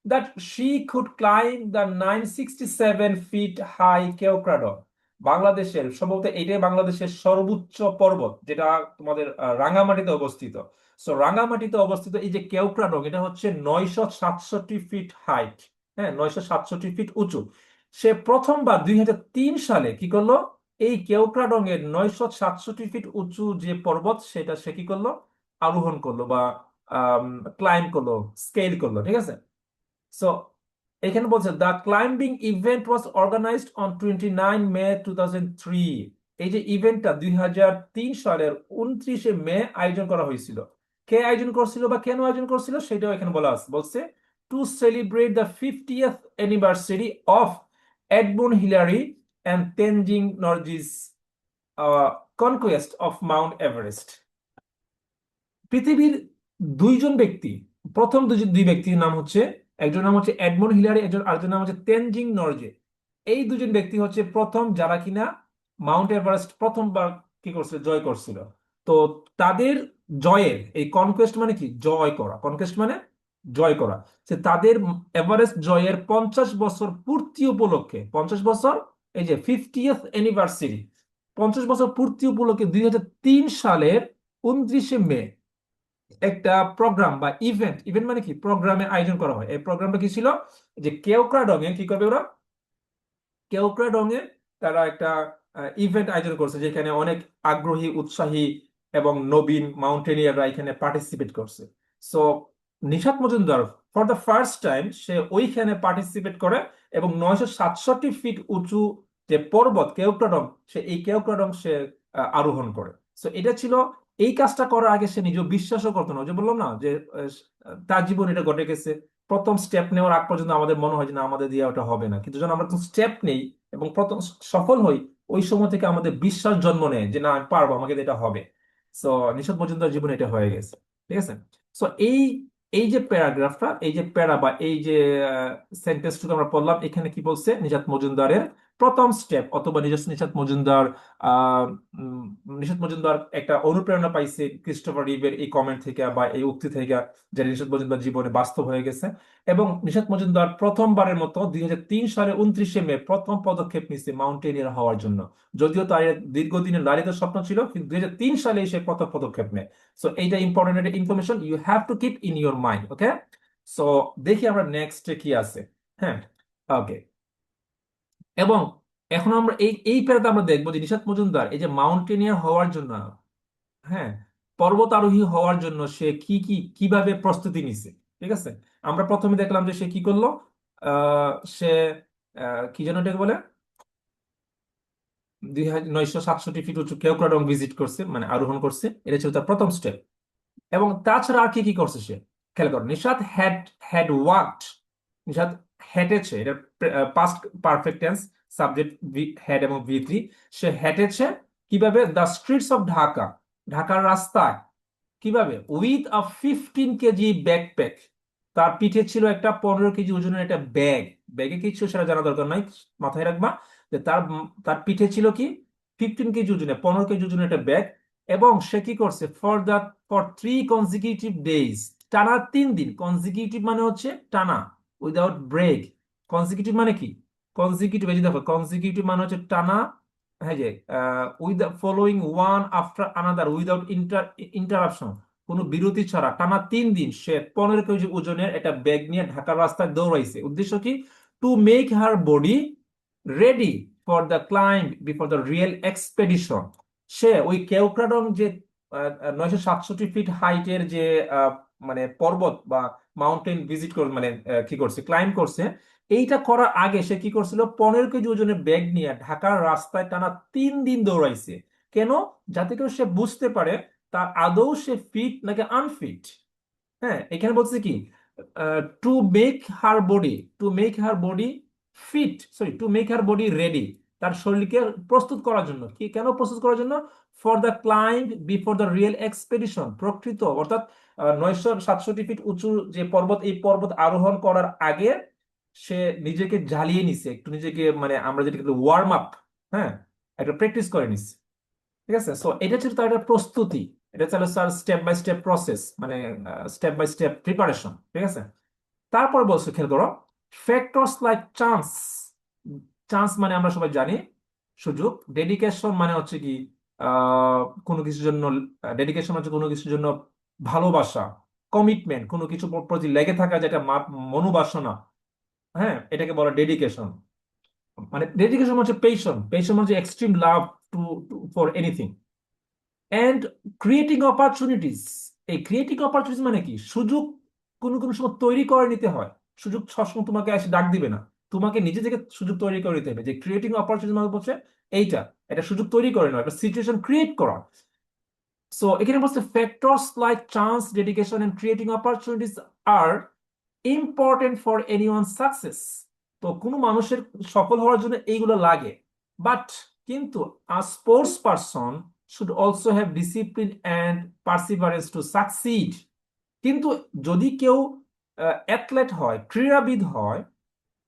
that she could climb the 967 feet high কেওক্রাডো, বাংলাদেশের সম্ভবত এটাই বাংলাদেশের সর্বোচ্চ পর্বত, যেটা তোমাদের রাঙামাটিতে অবস্থিত। সো রাঙামাটিতে অবস্থিত এই যে কেওক্রাডং, এটা হচ্ছে 967 ফিট হাইট। হ্যাঁ, 967 ফিট উঁচু। সে প্রথমবার 2003 সালে কি করলো, এই কেওক্রাডং এর 967 ফিট উঁচু যে পর্বত, সেটা সে কি করলো, আরোহণ করলো বা ক্লাইম্ব করলো, স্কেল করলো। ঠিক আছে। সো এখানে বলছে the climbing event was organized on 29 May 2003। এই যে ইভেন্টটা 2003 সালের 29 মে আয়োজন করা হয়েছিল। কে আয়োজন করছিল বা কেন আয়োজন করছিল সেটাও এখানে বলা আছে। বলছে to celebrate the 50th anniversary of Edmund Hillary and Tenzing Norgay's conquest of Mount Everest. পৃথিবীর দুইজন ব্যক্তি, প্রথম দুই ব্যক্তির নাম হচ্ছে, একজন নাম হচ্ছে এডমন্ড হিলারি, আরেকজন নাম হচ্ছে তেনজিং নরজে। এই দুজন ব্যক্তি হচ্ছে প্রথম যারা কিনা মাউন্ট এভারেস্ট প্রথমবার কি করছিল, জয় করছিল। তো তাদের জয়ের, এই কনকোয়েস্ট মানে কি, জয় করা, কনকোয়েস্ট মানে জয় করা, যে তাদের এভারেস্ট জয়ের 50 বছর পূর্তি উপলক্ষে, 50 বছর, এই যে 50th অ্যানিভার্সারি, 50 বছর পূর্তি উপলক্ষে 2003 সালের 29 মে একটা প্রোগ্রাম বা ইভেন্ট, ইভেন্ট মানে কি, প্রোগ্রামে আয়োজন করা হয়। এই প্রোগ্রামটা কি ছিল, যে কেওক্রাডং এ কি করবে ওরা, কেওক্রাডং এ তারা একটা ইভেন্ট আয়োজন করছে, যেখানে অনেক আগ্রহী, উৎসাহী এবং নবীন মাউন্টেনিয়াররা এখানে পার্টিসিপেট করছে। So Nishat Majumdar for the first time সে ওইখানে পার্টিসিপেট করে, এবং 967 ফিট উঁচু যে পর্বত কেওক্রাডং, সে এই কেওক্রাডং সে আরোহণ করে। সো এটা ছিল, এই কাজটা করার আগে সে নিজে বিশ্বাসও করতো না। ওই যে বললাম না যে তার জীবন এটা ঘটে গেছে। প্রথম স্টেপ নেওয়ার আগ পর্যন্ত আমাদের মনে হয় যে না, আমাদের দিয়ে ওটা হবে না, কিন্তু যখন আমরা স্টেপ নেই এবং প্রথম সফল হই, ওই সময় থেকে আমাদের বিশ্বাস জন্ম নেয় যে না, আমি পারবো, আমাকে দিয়ে এটা হবে। সো নিশাত মজুমদার জীবনে এটা হয়ে গেছে। ঠিক আছে। সো এই এই যে প্যারাগ্রাফটা, এই যে প্যারা বা এই যে সেন্টেন্সটুকু আমরা পড়লাম, এখানে কি বলছে, নিশাত মজুমদারের প্রথম স্টেপ, অথবা নিশাত মজুমদার আহ উম, নিশাত মজুমদার একটা অনুপ্রেরণা পাইছে ক্রিস্টোফার রিভের এই কমেন্ট থেকে বা এই উক্তি থেকে, যেটা নিশাত মজুমদার জীবনে বাস্তব হয়ে গেছে। এবং নিশাত মজুমদার প্রথমবারের মতো 2003 সালে 29 মে প্রথম পদক্ষেপ নিচ্ছে মাউন্টেনিয়ার হওয়ার জন্য। যদিও তার দীর্ঘদিনের লালিত স্বপ্ন ছিল, কিন্তু 2003 সালে সে প্রথম পদক্ষেপ নেয়। সো এইটা ইম্পর্টেন্ট একটা information, you have to keep in your mind. Okay. So দেখি আমরা নেক্সট কি আছে। হ্যাঁ, ওকে। এবং এখন আমরা এই প্যারাতে আমরা দেখবো যে নিশাত মজুমদার এই যে মাউন্টেনিয়ার হওয়ার জন্য, হ্যাঁ, পর্বত আরোহী হওয়ার জন্য সে কিভাবে প্রস্তুতি নিছে। ঠিক আছে। আমরা প্রথমে দেখলাম যে সে কি করলো, আহ সে কি যেন এটাকে বলে, 2967 ফিট উঁচু কেওক্রাডং ভিজিট করছে, মানে আরোহণ করছে। এটা ছিল তার প্রথম স্টেপ। এবং তাছাড়া আর কি কি করছে সে, খেয়াল করো। Nishat had had walked, Nishat হেঁটেছে, এটা past perfect tense, subject had এবং V3। সে হেঁটেছে কিভাবে, দ্য স্ট্রিটস অফ ঢাকা, ঢাকার রাস্তায়। কিভাবে, উইথ আ 15 কেজি ব্যাকপ্যাক, তার পিঠে ছিল একটা 15 কেজি ওজনের একটা ব্যাগ। ব্যাগে কি ছিল সেটা জানা দরকার নাই, মাথায় রাখবা যে তার তার পিঠে ছিল কি, 15 কেজি ওজনের, 15 কেজি ওজনের একটা ব্যাগ। এবং সে কি করছে, ফর 3 consecutive days, টানা 3 দিন। কনজিকিউটিভ মানে হচ্ছে টানা, উইদাউট ব্রেক। কনজিকিউটিভ মানে কি, কনজিকিউটিভ, এই যে দেখো, কনজিকিউটিভ মানে হচ্ছে টানা। হ্যাঁ, যে with the following one after another without interruption, কোনো বিরতি ছাড়া টানা 3 দিন সে 15 কেজি ওজনের একটা ব্যাগ নিয়ে ঢাকার রাস্তায় দৌড়াইছে। উদ্দেশ্য কি, to make her body ready for the climb before the real expedition. সে ওই কেওক্রাডং যে 967 ফিট হাইটের যে মানে পর্বত বা মাউন্টেন ভিজিট করে, মানে কি করছে, ক্লাইম্ব করছে। এইটা করার আগে সে কি করছিল, 15 কেজি ওজনের ব্যাগ নিয়ে ঢাকার রাস্তায় টানা 3 দিন দৌড়াইছে। কেন, যাতে করে সে বুঝতে পারে তার আদৌ সে ফিট নাকি আনফিট। হ্যাঁ, এখানে বলছে কি, to make her body, to make her body fit, sorry, to make her body ready, তার শরীরকে প্রস্তুত করার জন্য। কি, কেন প্রস্তুত করার জন্য, for the climb before the real expedition, প্রকৃত অর্থাৎ 967 ফিট উঁচু যে পর্বত, এই পর্বত আরোহণ করার আগে সে নিজেকে জ্বালিয়ে নিছে একটু, নিজেকে মানে আমরা যেটা ওয়ার্ম আপ, হ্যাঁ, একটা প্র্যাকটিস করে নিছে। ঠিক আছে। সো এটা ছিল তার একটা প্রস্তুতি, এটা ছিল sir step by step process, মানে স্টেপ বাই স্টেপ প্রিপারেশন। ঠিক আছে। তারপর বলছো, খেয়াল করো, ফ্যাক্টরস লাইক চান্স, চান্স মানে আমরা সবাই জানি সুযোগ। ডেডিকেশন মানে হচ্ছে কি, কোনো কিছুর জন্য, ডেডিকেশন হচ্ছে কোনো কিছুর জন্য ভালোবাসা, কমিটমেন্ট, কোনো কিছু প্রতি লেগে থাকা, যেটা মনোবাসনা, হ্যাঁ, এটাকে বলা ডেডিকেশন। মানে ডেডিকেশন হচ্ছে পেশন, পেশন হচ্ছে extreme love to for anything. And creating opportunities, এই ক্রিয়েটিং অপরচুনিটিস মানে কি, সুযোগ কোনো কোনো সময় তৈরি করে নিতে হয়। সুযোগ সবসময় তোমাকে এসে ডাক দিবে না, তোমাকে নিজে থেকে সুযোগ তৈরি করে নিতে হবে। যে ক্রিয়েটিং অপরচুনিটি মানে হচ্ছে এইটা, এটা সুযোগ তৈরি করে নেওয়া, একটা সিচুয়েশন ক্রিয়েট করা। সো এখানে বলছে factors like chance, dedication and creating opportunities are important for anyone success. তো কোনো মানুষের সফল হওয়ার জন্য এইগুলো লাগে। বাট কিন্তু a sports person should also have discipline and perseverance to succeed. কিন্তু যদি কেউ অ্যাথলেট হয়, ক্রীড়াবিদ হয়,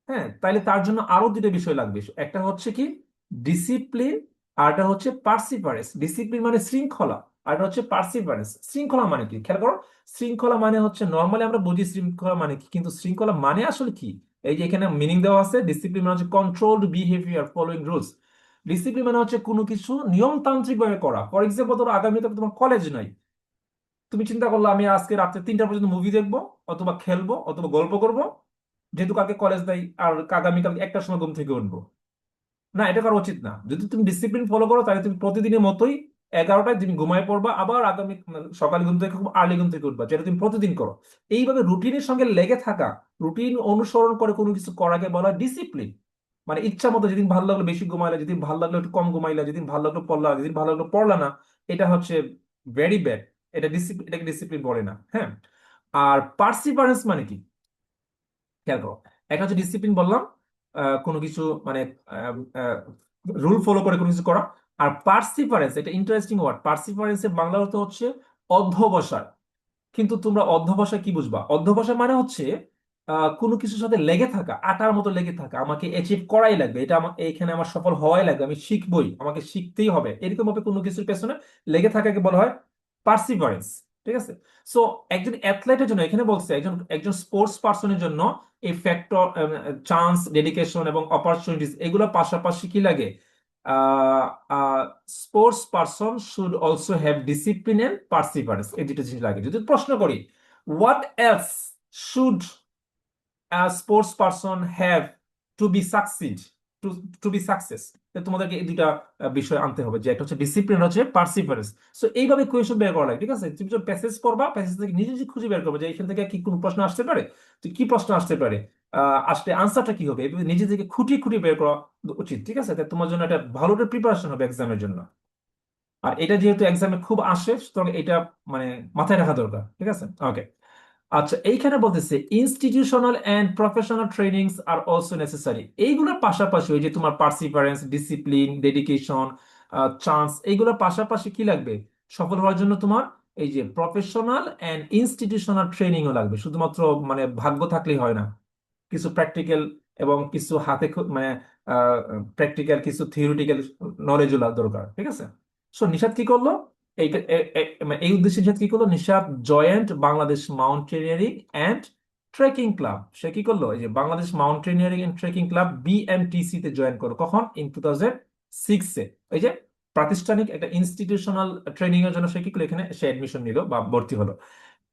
হ্যাঁ, তাহলে তার জন্য আরো দুটো বিষয় লাগবে। একটা হচ্ছে কি ডিসিপ্লিন, আর একটা হচ্ছে পার্সিভারেন্স। ডিসিপ্লিন মানে শৃঙ্খলা, আর একটা হচ্ছে পার্সিভারেন্স। শৃঙ্খলা মানে কি খেয়াল করো। শৃঙ্খলা মানে হচ্ছে নর্মালি আমরা বুঝি শৃঙ্খলা মানে কি, কিন্তু শৃঙ্খলা মানে আসলে কি, এই যে এখানে মিনিং দেওয়া আছে। ডিসিপ্লিন মানে হচ্ছে controlled behaviour following rules. Discipline মানে হচ্ছে কোনো কিছু নিয়মতান্ত্রিক ভাবে করা। ফর এক্সাম্পল, ধরো আগামীতে তোমার কলেজ নাই, তুমি চিন্তা করলো আমি আজকে রাত্রে 3টা পর্যন্ত মুভি দেখবো, অথবা খেলবো, অথবা গল্প করব, যেহেতু কালকে কলেজ নাই, আর আগামীকাল 1টার সময় ঘুম থেকে উঠবো। না, এটা করা উচিত না। যদি তুমি ডিসিপ্লিন ফলো করো, তাহলে তুমি প্রতিদিনের মতোই 11টায় তুমি ঘুমায় পড়বা, আবার আগামী সকালে ঘুম থেকে খুব আর্লি ঘুম থেকে উঠবা, যেটা তুমি প্রতিদিন করো। এইভাবে রুটিনের সঙ্গে লেগে থাকা, রুটিন অনুসরণ করে কোনো কিছু করাকে বলা ডিসিপ্লিন। মানে ইচ্ছা মতো যেদিন ভালো লাগলো বেশি ঘুমাইলা, যেদিন ভালো লাগলো একটু কম ঘুমাইলা, যেদিন ভালো লাগলো পড়লা, যেদিন ভালো লাগলো পড়লা না, এটা হচ্ছে ভেরি ব্যাড। এটা ডিসিপ্লিন, এটাকে ডিসিপ্লিন বলে না। হ্যাঁ। আর পার্সিভারেন্স মানে কি খেয়াল করো। একটা হচ্ছে ডিসিপ্লিন বললাম, কোনো কিছু মানে রুল ফলো করে কোনো কিছু করা। আর পার্সিভারেন্স, এটা ইন্টারেস্টিং ওয়ার্ড। পার্সিভারেন্সের বাংলা অর্থ হচ্ছে অধ্যবসায়। কিন্তু তোমরা অধ্যবসায় কি বুঝবা? অধ্যবসায় মানে হচ্ছে কোনো কিছুর সাথে লেগে থাকা, আটার মতো লেগে থাকা, আমাকে অ্যাচিভ করাই লাগবে, এটা আমার এখানে আমার সফল হওয়াই লাগবে, আমি শিখবই, আমাকে শিখতেই হবে, এরকম ভাবে কোনো কিছুর পেছনে লেগে থাকাকে বলা হয় পার্সিভারেন্স। ঠিক আছে। সো একজন অ্যাথলেটের জন্য এখানে বলছে, একজন একজন স্পোর্টস পার্সনের জন্য এই ফ্যাক্টর, চান্স, ডেডিকেশন এবং অপরচুনিটিস, এগুলো পাশাপাশি কি লাগে? Sports person should also have discipline and perseverance, এই দুটো জিনিস লাগে। যদি প্রশ্ন করি what else should sports person have to be succeed, to to be success, তোমাদেরকে এই দুইটা বিষয় আনতে হবে, যে একটা হচ্ছে ডিসিপ্লিন, হচ্ছে পার্সিভারেন্স। সো এইভাবে কোয়েশ্চন বের করা লাগে। ঠিক আছে, তুমি যখন প্যাসেজ পড়বা, প্যাসেজ থেকে নিজে নিজে খুঁজে বের করবে যে এখান থেকে কি কোনো প্রশ্ন আসতে পারে, তো কি প্রশ্ন আসতে পারে, আসলে আনসারটা কি হবে, এভাবে নিজে থেকে খুঁটিয়ে খুঁটিয়ে বের করা উচিত। ঠিক আছে, তাই তোমার জন্য একটা ভালো প্রিপারেশন হবে এক্সামের জন্য। আর এটা যেহেতু এক্সামে খুব আসে, সুতরাং এটা মানে মাথায় রাখা দরকার। ঠিক আছে, ওকে। আচ্ছা, এইখানে বলতেছে institutional and professional trainings are also necessary. এইগুলোর পাশাপাশি ওই যে তোমার পার্সিভারেন্স, ডিসিপ্লিন, ডেডিকেশন, চান্স, এইগুলোর পাশাপাশি কি লাগবে সফল হওয়ার জন্য? তোমার এই যে প্রফেশনাল এন্ড ইনস্টিটিউশনাল ট্রেনিংও লাগবে। শুধুমাত্র মানে ভাগ্য থাকলেই হয় না, কিছু প্র্যাকটিক্যাল এবং কিছু হাতে মানে প্র্যাকটিক্যাল, কিছু থিওরিটিক্যাল নলেজও দরকার। ঠিক আছে। সো নিশাত কি করলো? এই মানে এই উদ্দেশ্যে নিশাত কি করলো? Nishat joined Bangladesh Mountaineering and Trekking Club. সে কি করলো? এই যে Bangladesh Mountaineering and Trekking Club, BMTC তে জয়েন করো। কখন? ইন 2006-এ। এই যে প্রাতিষ্ঠানিক একটা ইনস্টিটিউশনাল ট্রেনিং এর জন্য সে কি করলো? এখানে সে অ্যাডমিশন নিল বা ভর্তি হলো।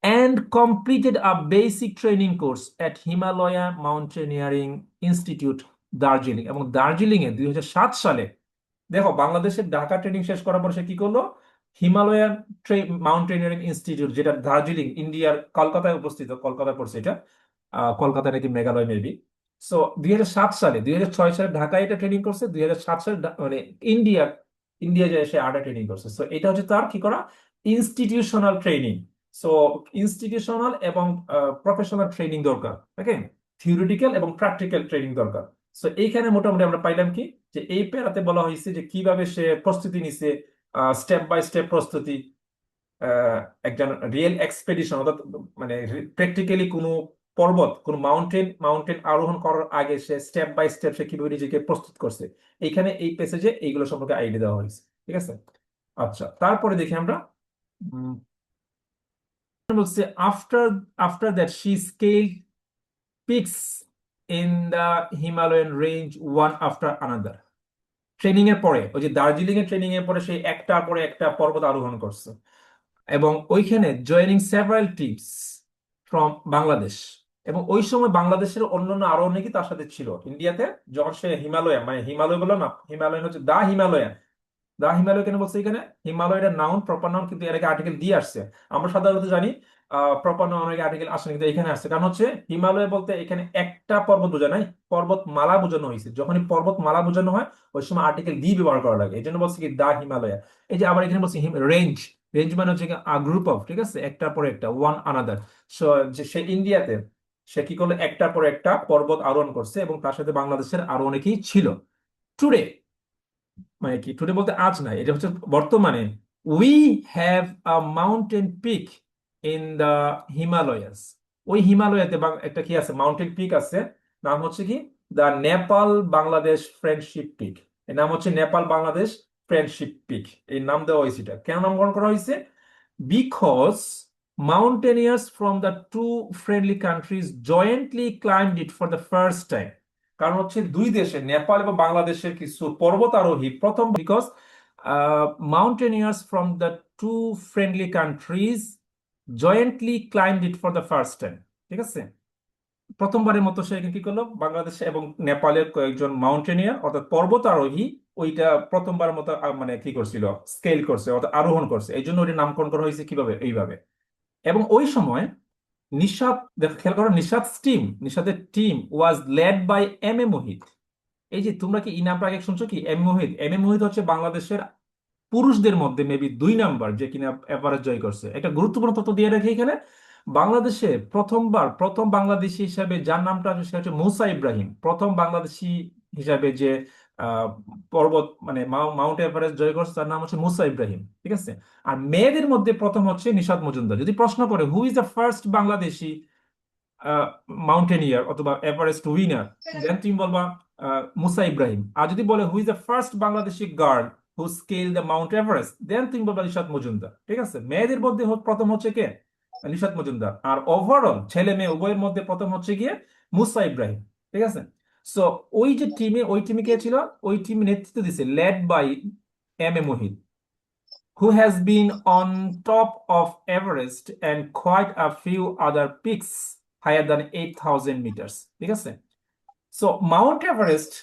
And completed a basic training course at Himalaya Mountaineering Institute, Darjeeling. এবং দার্জিলিং এ 2007 সালে, দেখো, বাংলাদেশের ঢাকা ট্রেনিং শেষ করার পর সে কি করলো? হিমালয়ান মাউন্টেনিয়ারিং ইনস্টিটিউট, যেটা দার্জিলিং, ইন্ডিয়ার কলকাতায় অবস্থিত, কলকাতায় পড়ছে এটা, কলকাতায় নাকি মেঘালয় মেবি। সো 2007 সালে, 2006 সালে ঢাকায় এটা ট্রেনিং করছে, 2007 সালে মানে ইন্ডিয়া, ইন্ডিয়া যে সে আর্টে ট্রেনিং করছে। সো এটা হচ্ছে তার কি করা? Institutional training. সো ইনস্টিটিউশনাল এবং প্রফেশনাল ট্রেনিং দরকার। ওকে, থিওরিটিক্যাল এবং প্র্যাকটিক্যাল ট্রেনিং দরকার। সো এইখানে মোটামুটি আমরা পাইলাম কি, যে এই প্যারাতে বলা হয়েছে যে কিভাবে সে প্রস্তুতি নিছে, স্টেপ বাই স্টেপ প্রস্তুতি, আহ, একজন রিয়েল এক্সপেডিশন, অর্থাৎ মানে প্র্যাকটিক্যালি কোনো পর্বত, কোনো মাউন্টেন আরোহণ করার আগে সে স্টেপ বাই স্টেপ সে কিভাবে নিজেকে প্রস্তুত করছে। এইখানে এই প্যাসেজে এইগুলো সম্পর্কে আইডিয়া দেওয়া হয়েছে। ঠিক আছে। আচ্ছা, তারপরে দেখি আমরা, উম, বলছে after after that she scaled peaks in the Himalayan range one after another. Training এর পরে, ওই যে দার্জিলিং এর ট্রেনিং এর পরে সে একটার পরে একটা পর্বত আরোহণ করছে। এবং ওইখানে joining several teams from Bangladesh. এবং ওই সময় বাংলাদেশের অন্যান্য আরো অনেকেই তার সাথে ছিল ইন্ডিয়াতে। যখন সে হিমালয়, মানে হিমালয় বলো না, হিমালয় হচ্ছে দা হিমালয়। দা হিমালয় কেন বলছে এখানে? হিমালয়ের নাউন, প্রপার নাউন, কিন্তু এর আগে আর্টিকেল দিয়ে আসছে। আমরা সাধারণত জানি প্রপার নাউন আগে আর্টিকেল আসে না, কিন্তু এখানে আসছে। কারণ হচ্ছে হিমালয় বলতে এখানে একটা পর্বত বোঝায় নাই, পর্বতমালা বোঝানো হয়েছে। যখনই পর্বতমালা বোঝানো হয় ওই সময় আর্টিকেল ডি ব্যবহার করা লাগে, এই জন্য বলছে কি দা হিমালয়। এই যে আবার এখানে বলছে রেঞ্জ। রেঞ্জ মানে হচ্ছে গ্রুপ অফ, ঠিক আছে, একটার পর একটা, ওয়ান আনাদার। সো যে সে ইন্ডিয়াতে, সে কি করলো, একটার পর একটা পর্বত আরোহণ করছে, এবং তার সাথে বাংলাদেশের আরো অনেকেই ছিল। টুডে, মানে কি টুডে বলতে আজ না, এটা হচ্ছে বর্তমানে, we have a mountain peak in the Himalayas. ওই হিমালয়াতে একটা কি আছে, মাউন্টেন পিক আছে, নাম হচ্ছে কি দা নেপাল বাংলাদেশ ফ্রেন্ডশিপ পিক। এর নাম হচ্ছে নেপাল বাংলাদেশ ফ্রেন্ডশিপ পিক। এই নাম দেওয়া হয়েছে। এটা কেন নামকরণ করা হয়েছে? Because mountaineers from the two friendly countries jointly climbed it for the first time. কারণ হচ্ছে দুই দেশে, নেপাল এবং বাংলাদেশের কিছু পর্বতারোহী প্রথম, because mountaineers from the two friendly countries jointly climbed it for the first time, ঠিক আছে। প্রথমবারের মতো সে কি করলো, বাংলাদেশ এবং নেপালের কয়েকজন মাউন্টেনিয়ার অর্থাৎ পর্বতারোহী ওইটা প্রথমবারের মতো মানে কি করছিল, স্কেল করছে অর্থাৎ আরোহণ করছে। এই জন্য ওইটা নামকরণ করা হয়েছে কিভাবে, এইভাবে। এবং ওই সময় নিশাত, দেখো খেয়াল করো, নিশাতের team was led by M A Mohit. এই যে তোমরা কি এই নামটা আগে শুনছো কি, M A Mohit? M A মোহিত হচ্ছে বাংলাদেশের পুরুষদের মধ্যে মেবি 2 নাম্বার যে কিনা এভারেজ জয় করছে। একটা গুরুত্বপূর্ণ তথ্য দিয়ে রাখি এখানে, বাংলাদেশে প্রথম বাংলাদেশি হিসাবে যার নামটা আসবে সে হচ্ছে মুসা ইব্রাহিম। প্রথম বাংলাদেশি হিসাবে যে পর্বত মানে মাউন্ট এভারেস্ট জয় করছে তার নাম হচ্ছে মুসা ইব্রাহিম, ঠিক আছে। আর মেয়েদের মধ্যে প্রথম হচ্ছে নিশাত মজুমদার। যদি প্রশ্ন করে who is the first Bangladeshi mountaineer অথবা এভারেস্ট উইনার, দেন তুমি বলবা মুসা ইব্রাহিম। আর যদি বলে who is the first Bangladeshi girl who scale the Mount Everest, then তুমি বলবা নিশাত মজুমদার, ঠিক আছে। মেয়েদের মধ্যে প্রথম হচ্ছে কে? নিশাত মজুমদার। আর ওভারঅল ছেলে মেয়ে উভয়ের মধ্যে প্রথম হচ্ছে গিয়ে মুসা ইব্রাহিম, ঠিক আছে। সো ওই টিমে কে ছিল? ওই টিম নেতৃত্ব দিছে led by M A Mohit, who has been on top of Everest and quite a few other peaks higher than 8,000 meters, ঠিক আছে। সো মাউন্ট এভারেস্ট,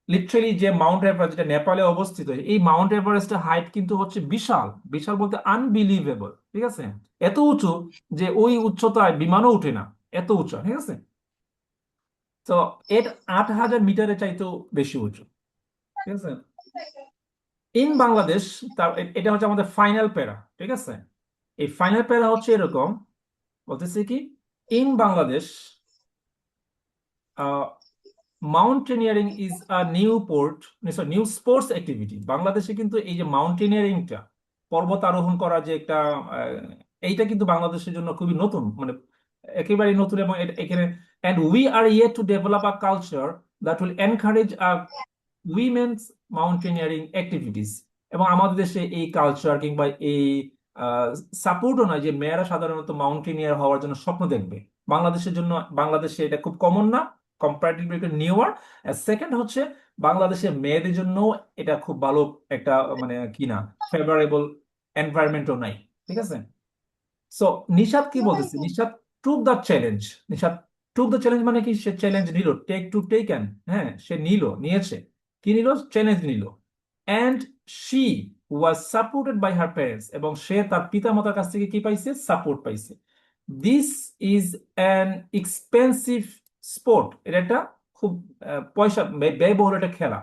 লিটারেলি যে মাউন্ট এভারেস্ট যেটা নেপালে অবস্থিত, এই মাউন্ট এভারেস্টের হাইট কিন্তু হচ্ছে বিশাল। বিশাল বলতে আনবিলিভেবল, ঠিক আছে। এত উঁচু যে ওই উচ্চতায় বিমানও উঠে না, এত উঁচু, ঠিক আছে। তো এর 8,000 মিটারের চাইতেও বেশি উঁচু, ঠিক আছে। ইন বাংলাদেশ, তার এটা হচ্ছে আমাদের ফাইনাল প্যারা, ঠিক আছে। এই ফাইনাল প্যারা হচ্ছে এরকম, বলতেছে কি, in Bangladesh mountaineering is a new sports activity. বাংলাদেশে কিন্তু এই যে মাউন্টেনিয়ারিংটা, পর্বত আরোহণ করা যে একটা এইটা কিন্তু বাংলাদেশের জন্য খুবই নতুন, মানে একেবারে নতুন। এবং এখানে and we are yet to develop a culture that will encourage a women's mountaineering activities. এবং আমাদের দেশে এই কালচার কিংবা এই সাপোর্টও নয় যে মেয়েরা সাধারণত মাউন্টেনিয়ার হওয়ার জন্য স্বপ্ন দেখবে। বাংলাদেশের জন্য, বাংলাদেশে এটা খুব কমন না, কম্পারেটিভলি একটু নিউয়ার। সেকেন্ড হচ্ছে বাংলাদেশের মেয়েদের জন্য এটা খুব ভালো একটা মানে কি না, ফেভারেবল এনভায়রনমেন্টও নাই, ঠিক আছে। সো নিশাত কি বলতেছে, Nishat took the challenge. Nishat took the challenge মানে কি, সে চ্যালেঞ্জ নিল, টেকেন, হ্যাঁ সে নিয়েছে। কি নিল? চ্যালেঞ্জ নিল। And she was supported by her parents, এবং সে তার পিতামাতার কাছ থেকে কি পাইছে? সাপোর্ট পাইছে। This is an expensive sport. এটা একটা খুব পয়সা ব্যয়বহুল একটা খেলা।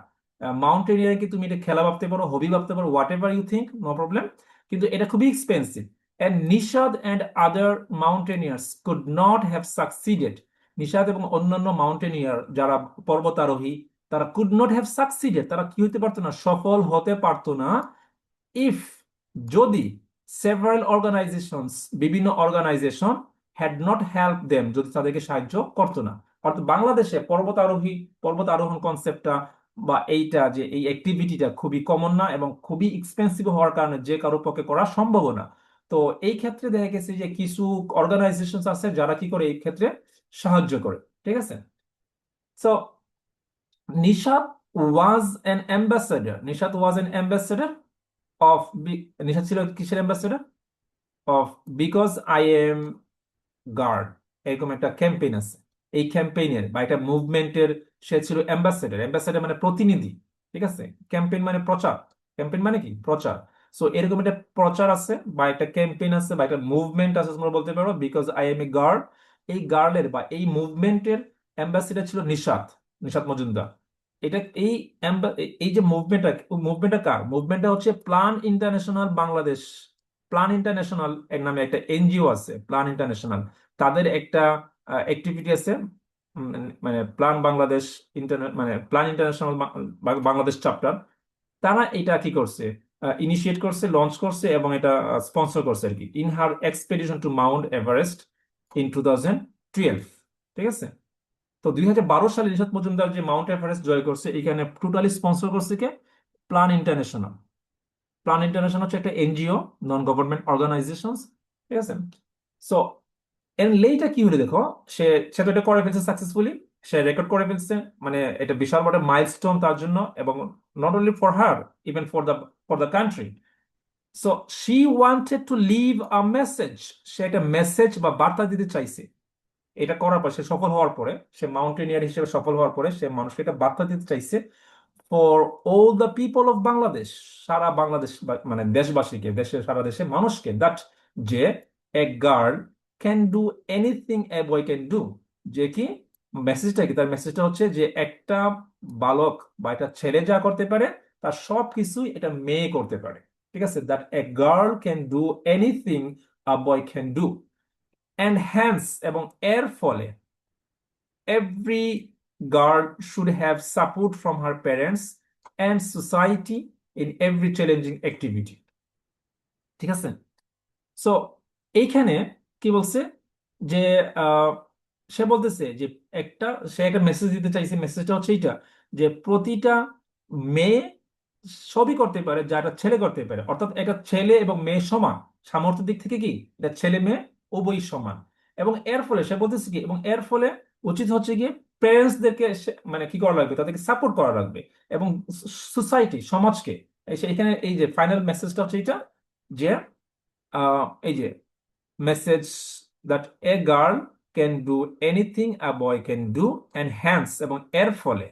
মাউন্টেনিয়ারিং তুমি এটা খেলা ভাবতে পারো, হবি ভাবতে পারো, whatever you think, no problem, কিন্তু এটা খুবই expensive. And Nishad and other mountaineers could not have succeeded. Nishad এবং অন্যান্য মাউন্টেনিয়ার যারা পর্বতারোহী, তারা কুড নট হ্যাভ সাকসিডেড, তারা কি হতে পারতো না? সফল হতে পারতো না। ইফ, যদি সেভারাল অর্গানাইজেশনস, বিভিন্ন organisation had not help them, যদি তাদেরকে সাহায্য করতো না। অর্থাৎ বাংলাদেশে পর্বত আরোহণ কনসেপ্টটা বা এইটা যে এই অ্যাক্টিভিটিটা খুবই কমন না, এবং খুবই এক্সপেন্সিভ হওয়ার কারণে যে কারো পক্ষে করা সম্ভব না। তো এই ক্ষেত্রে দেখা গেছে যে কিছু অর্গানাইজেশন আছে যারা কি করে এই ক্ষেত্রে সাহায্য করে, ঠিক আছে। So Nishat was an ambassador, Nishat was an ambassador of, Nishat ছিল কিসের ambassador? Of because I am girl, এরকম একটা ক্যাম্পেইন আছে। এই ক্যাম্পেইনের বা একটা মুভমেন্টের সে ছিল অ্যাম্বাসেডর। অ্যাম্বাসেডর মানে প্রতিনিধি, ঠিক আছে। ক্যাম্পেইন মানে প্রচার, ক্যাম্পেইন মানে কি প্রচার। সো এরকম একটা প্রচার আছে বা একটা ক্যাম্পেইন আছে বা একটা মুভমেন্ট আছে তোমরা বলতে পারো, because I am a girl. এই গার্লের বা এই মুভমেন্টের অ্যাম্বাসেডর ছিল নিশাত, নিশাত মজুমদার। এটা এই এই যে মুভমেন্টটা, মুভমেন্টটা কার? মুভমেন্টটা হচ্ছে plan international Bangladesh. Plan international এর নামে একটা এনজিও আছে, প্ল্যান ইন্টারন্যাশনাল। তাদের একটা অ্যাক্টিভিটি আছে, উম, মানে প্ল্যান বাংলাদেশ ইন্টারনেট, মানে প্ল্যান ইন্টারন্যাশনাল বাংলাদেশ চ্যাপ্টার। তারা এটা কি করছে, ইনিশিয়েট করছে, লঞ্চ করছে এবং এটা স্পন্সর করছে আর কি, in her expedition to Mount Everest in 2012। ঠিক আছে। তো 2012 সালে রিশাদ মজুমদার যে মাউন্ট এভারেস্ট জয় করছে, এখানে টোটালি স্পন্সর করছে কে? Plan International. প্ল্যান ইন্টারন্যাশনাল হচ্ছে একটা এনজিও, নন গভর্নমেন্ট অর্গানাইজেশন। ঠিক আছে। সো এর লেইটা কি হলো দেখো, সে সে তো এটা করে ফেলছে সাকসেসফুলি, সে রেকর্ড করে ফেলছে। মানে এটা বিশাল বড় মাইলস্টোন তার জন্য, এবং not only for her, even for the country. So she wanted to leave a message. সে একটা মেসেজ বা বার্তা দিতে চাইছে। এটা করার পর, সে সফল হওয়ার পরে, সে মাউন্টেনিয়ার হিসেবে সফল হওয়ার পরে, সে মানুষকে একটা বার্তা দিতে চাইছে for all the people of Bangladesh, সারা বাংলাদেশ মানে দেশবাসীকে, দেশের সারা দেশে মানুষকে, দ্যাট যে a girl can do anything a boy can do. যে কি মেসেজটা কি? তার মেসেজটা হচ্ছে যে একটা বালক বা একটা ছেলে যা করতে পারে, তার সব কিছুই এটা মেয়ে করতে পারে। ঠিক আছে, that a girl can do anything a boy can do. And hence, এবং এর ফলে, every girl should have support from her parents and society in every challenging activity। ঠিক আছে। সো এইখানে কি বলছে যে আহ, সে বলতেছে যে একটা, সে একটা মেসেজ দিতে চাইছে। মেসেজটা হচ্ছে এইটা, যে প্রতিটা মেয়ে সবই করতে পারে যা একটা ছেলে করতে পারে। অর্থাৎ একটা ছেলে এবং মেয়ে সমান সামর্থ্যের দিক থেকে, কি এটা ছেলে মেয়ে উভয়ই সমান। এবং এর ফলে সে বলতেছে কি, এবং এর ফলে উচিত হচ্ছে গিয়ে প্যারেন্টসদেরকে মানে কি করা লাগবে, তাদেরকে সাপোর্ট করা লাগবে, এবং সোসাইটি, সমাজকে। এখানে এই যে ফাইনাল মেসেজটা হচ্ছে এটা, যে এই যে message, that a girl can do anything a boy can do, and hence, এবং এর ফলে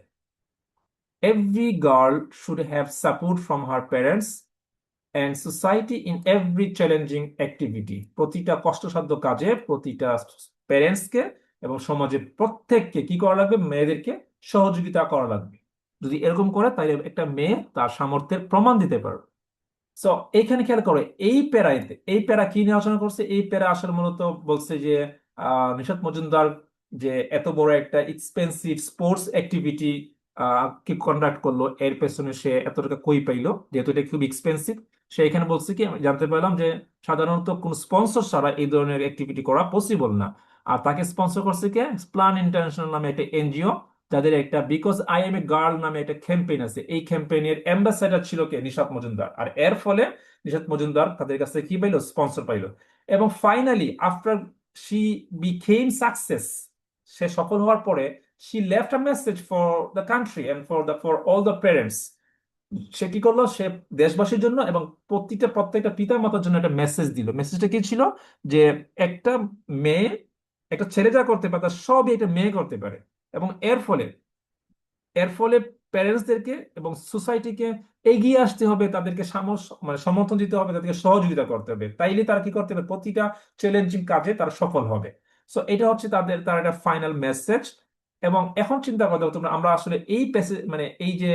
every girl should have support from her parents and society in every challenging activity. প্রতিটা কষ্টসাধ্য কাজে প্রতিটা প্যারেন্টসকে এবং সমাজের প্রত্যেককে কি করা লাগবে? মেয়েদেরকে সহযোগিতা করা লাগবে। যদি এরকম করে, তাহলে একটা মেয়ে তার সামর্থ্যের প্রমাণ দিতে পারবে। সো এইখানে খেয়াল করো, এই প্যারাইতে, এই প্যারা কি নিয়ে আলোচনা করছে? এই প্যারা আসলে মূলত বলছে যে নিশাত মজুমদার যে এত বড় একটা এক্সপেন্সিভ স্পোর্টস অ্যাক্টিভিটি কি কন্ডাক্ট করলো, এর পেছনে সে এত টাকা কই পাইলো, যেহেতু এটা খুব এক্সপেন্সিভ। সে এখানে বলছে কি, আমি জানতে পারলাম যে সাধারণত কোন স্পন্সর ছাড়া এই ধরনের অ্যাক্টিভিটি করা পসিবল না। আর তাকে স্পন্সর করছে কে? প্ল্যান ইন্টারন্যাশনাল নামে একটা এনজিও, যাদের একটা because I am a girl নামে একটা ক্যাম্পেইন আছে। এই ক্যাম্পেইনের অ্যাম্বাসাডার ছিল কে? নিশাত মজুমদার। আর এর ফলে নিশাত মজুমদার তাদের কাছে কি পাইলো? স্পন্সর পাইলো। এবং finally after she became success, সে সফল হওয়ার পরে, she left a message for the country and for all the parents. সে কি করলো? সে দেশবাসীর জন্য এবং প্রত্যেকটা পিতা মাতার জন্য একটা মেসেজ দিল। মেসেজটা কি ছিল? যে একটা মেয়ে, একটা ছেলে যা করতে পারে, তার সবই একটা মেয়ে করতে পারে। এবং এর ফলে প্যারেন্টসদেরকে এবং সোসাইটিকে এগিয়ে আসতে হবে, তাদেরকে মানে সমর্থন দিতে হবে, তাদেরকে সহযোগিতা করতে হবে। তাইলে তারা কি করতে হবে? প্রতিটা চ্যালেঞ্জিং কাজে তারা সফল হবে। সো এটা হচ্ছে তার একটা ফাইনাল মেসেজ। এবং এখন চিন্তা করতে হবে তোমরা, আমরা আসলে এই মানে এই যে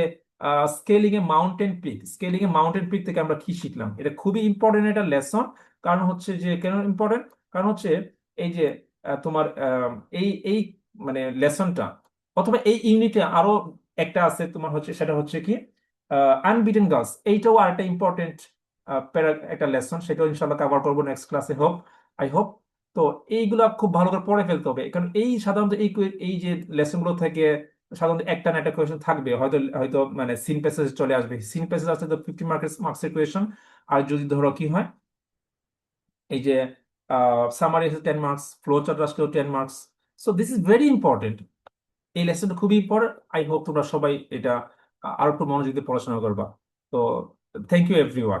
স্কেলিং এ মাউন্টেন পিক থেকে আমরা কি শিখলাম? এটা খুবই ইম্পর্টেন্ট একটা লেসন। কারণ হচ্ছে যে, কেন ইম্পর্টেন্ট? কারণ হচ্ছে এই যে তোমার এই এই মানে লেসনটা, অথবা এই ইউনিটে আরো একটা আছে তোমার, হচ্ছে সেটা হচ্ছে কি আনবিটেন গার্লস। এইটাও আর একটা ইম্পর্টেন্ট একটা লেসন, সেটাও ইনশাল্লাহ কভার করবো নেক্সট ক্লাসে, আই হোপ। তো এইগুলা খুব ভালো করে পড়ে ফেলতে হবে, কারণ এই সাধারণত এই যে লেসন গুলো থেকে সাধারণত একটা না একটা কোয়েশন থাকবে, হয়তো হয়তো মানে সিন প্যাসেজ চলে আসবে। সিন প্যাসেজ আসলে তো 50 মার্কসের কোয়েশন। আর যদি ধরো কি হয়, এই যে সামারি 10 মার্কস, ফ্লো চার্ট আসলেও 10 marks. So this is very important. এই লেসনটা খুবই ইম্পর্টেন্ট। আই হোপ তোমরা সবাই এটা আরো একটু মনোযোগ দিয়ে পড়াশোনা করবা। তো থ্যাংক ইউ এভরিওয়ান।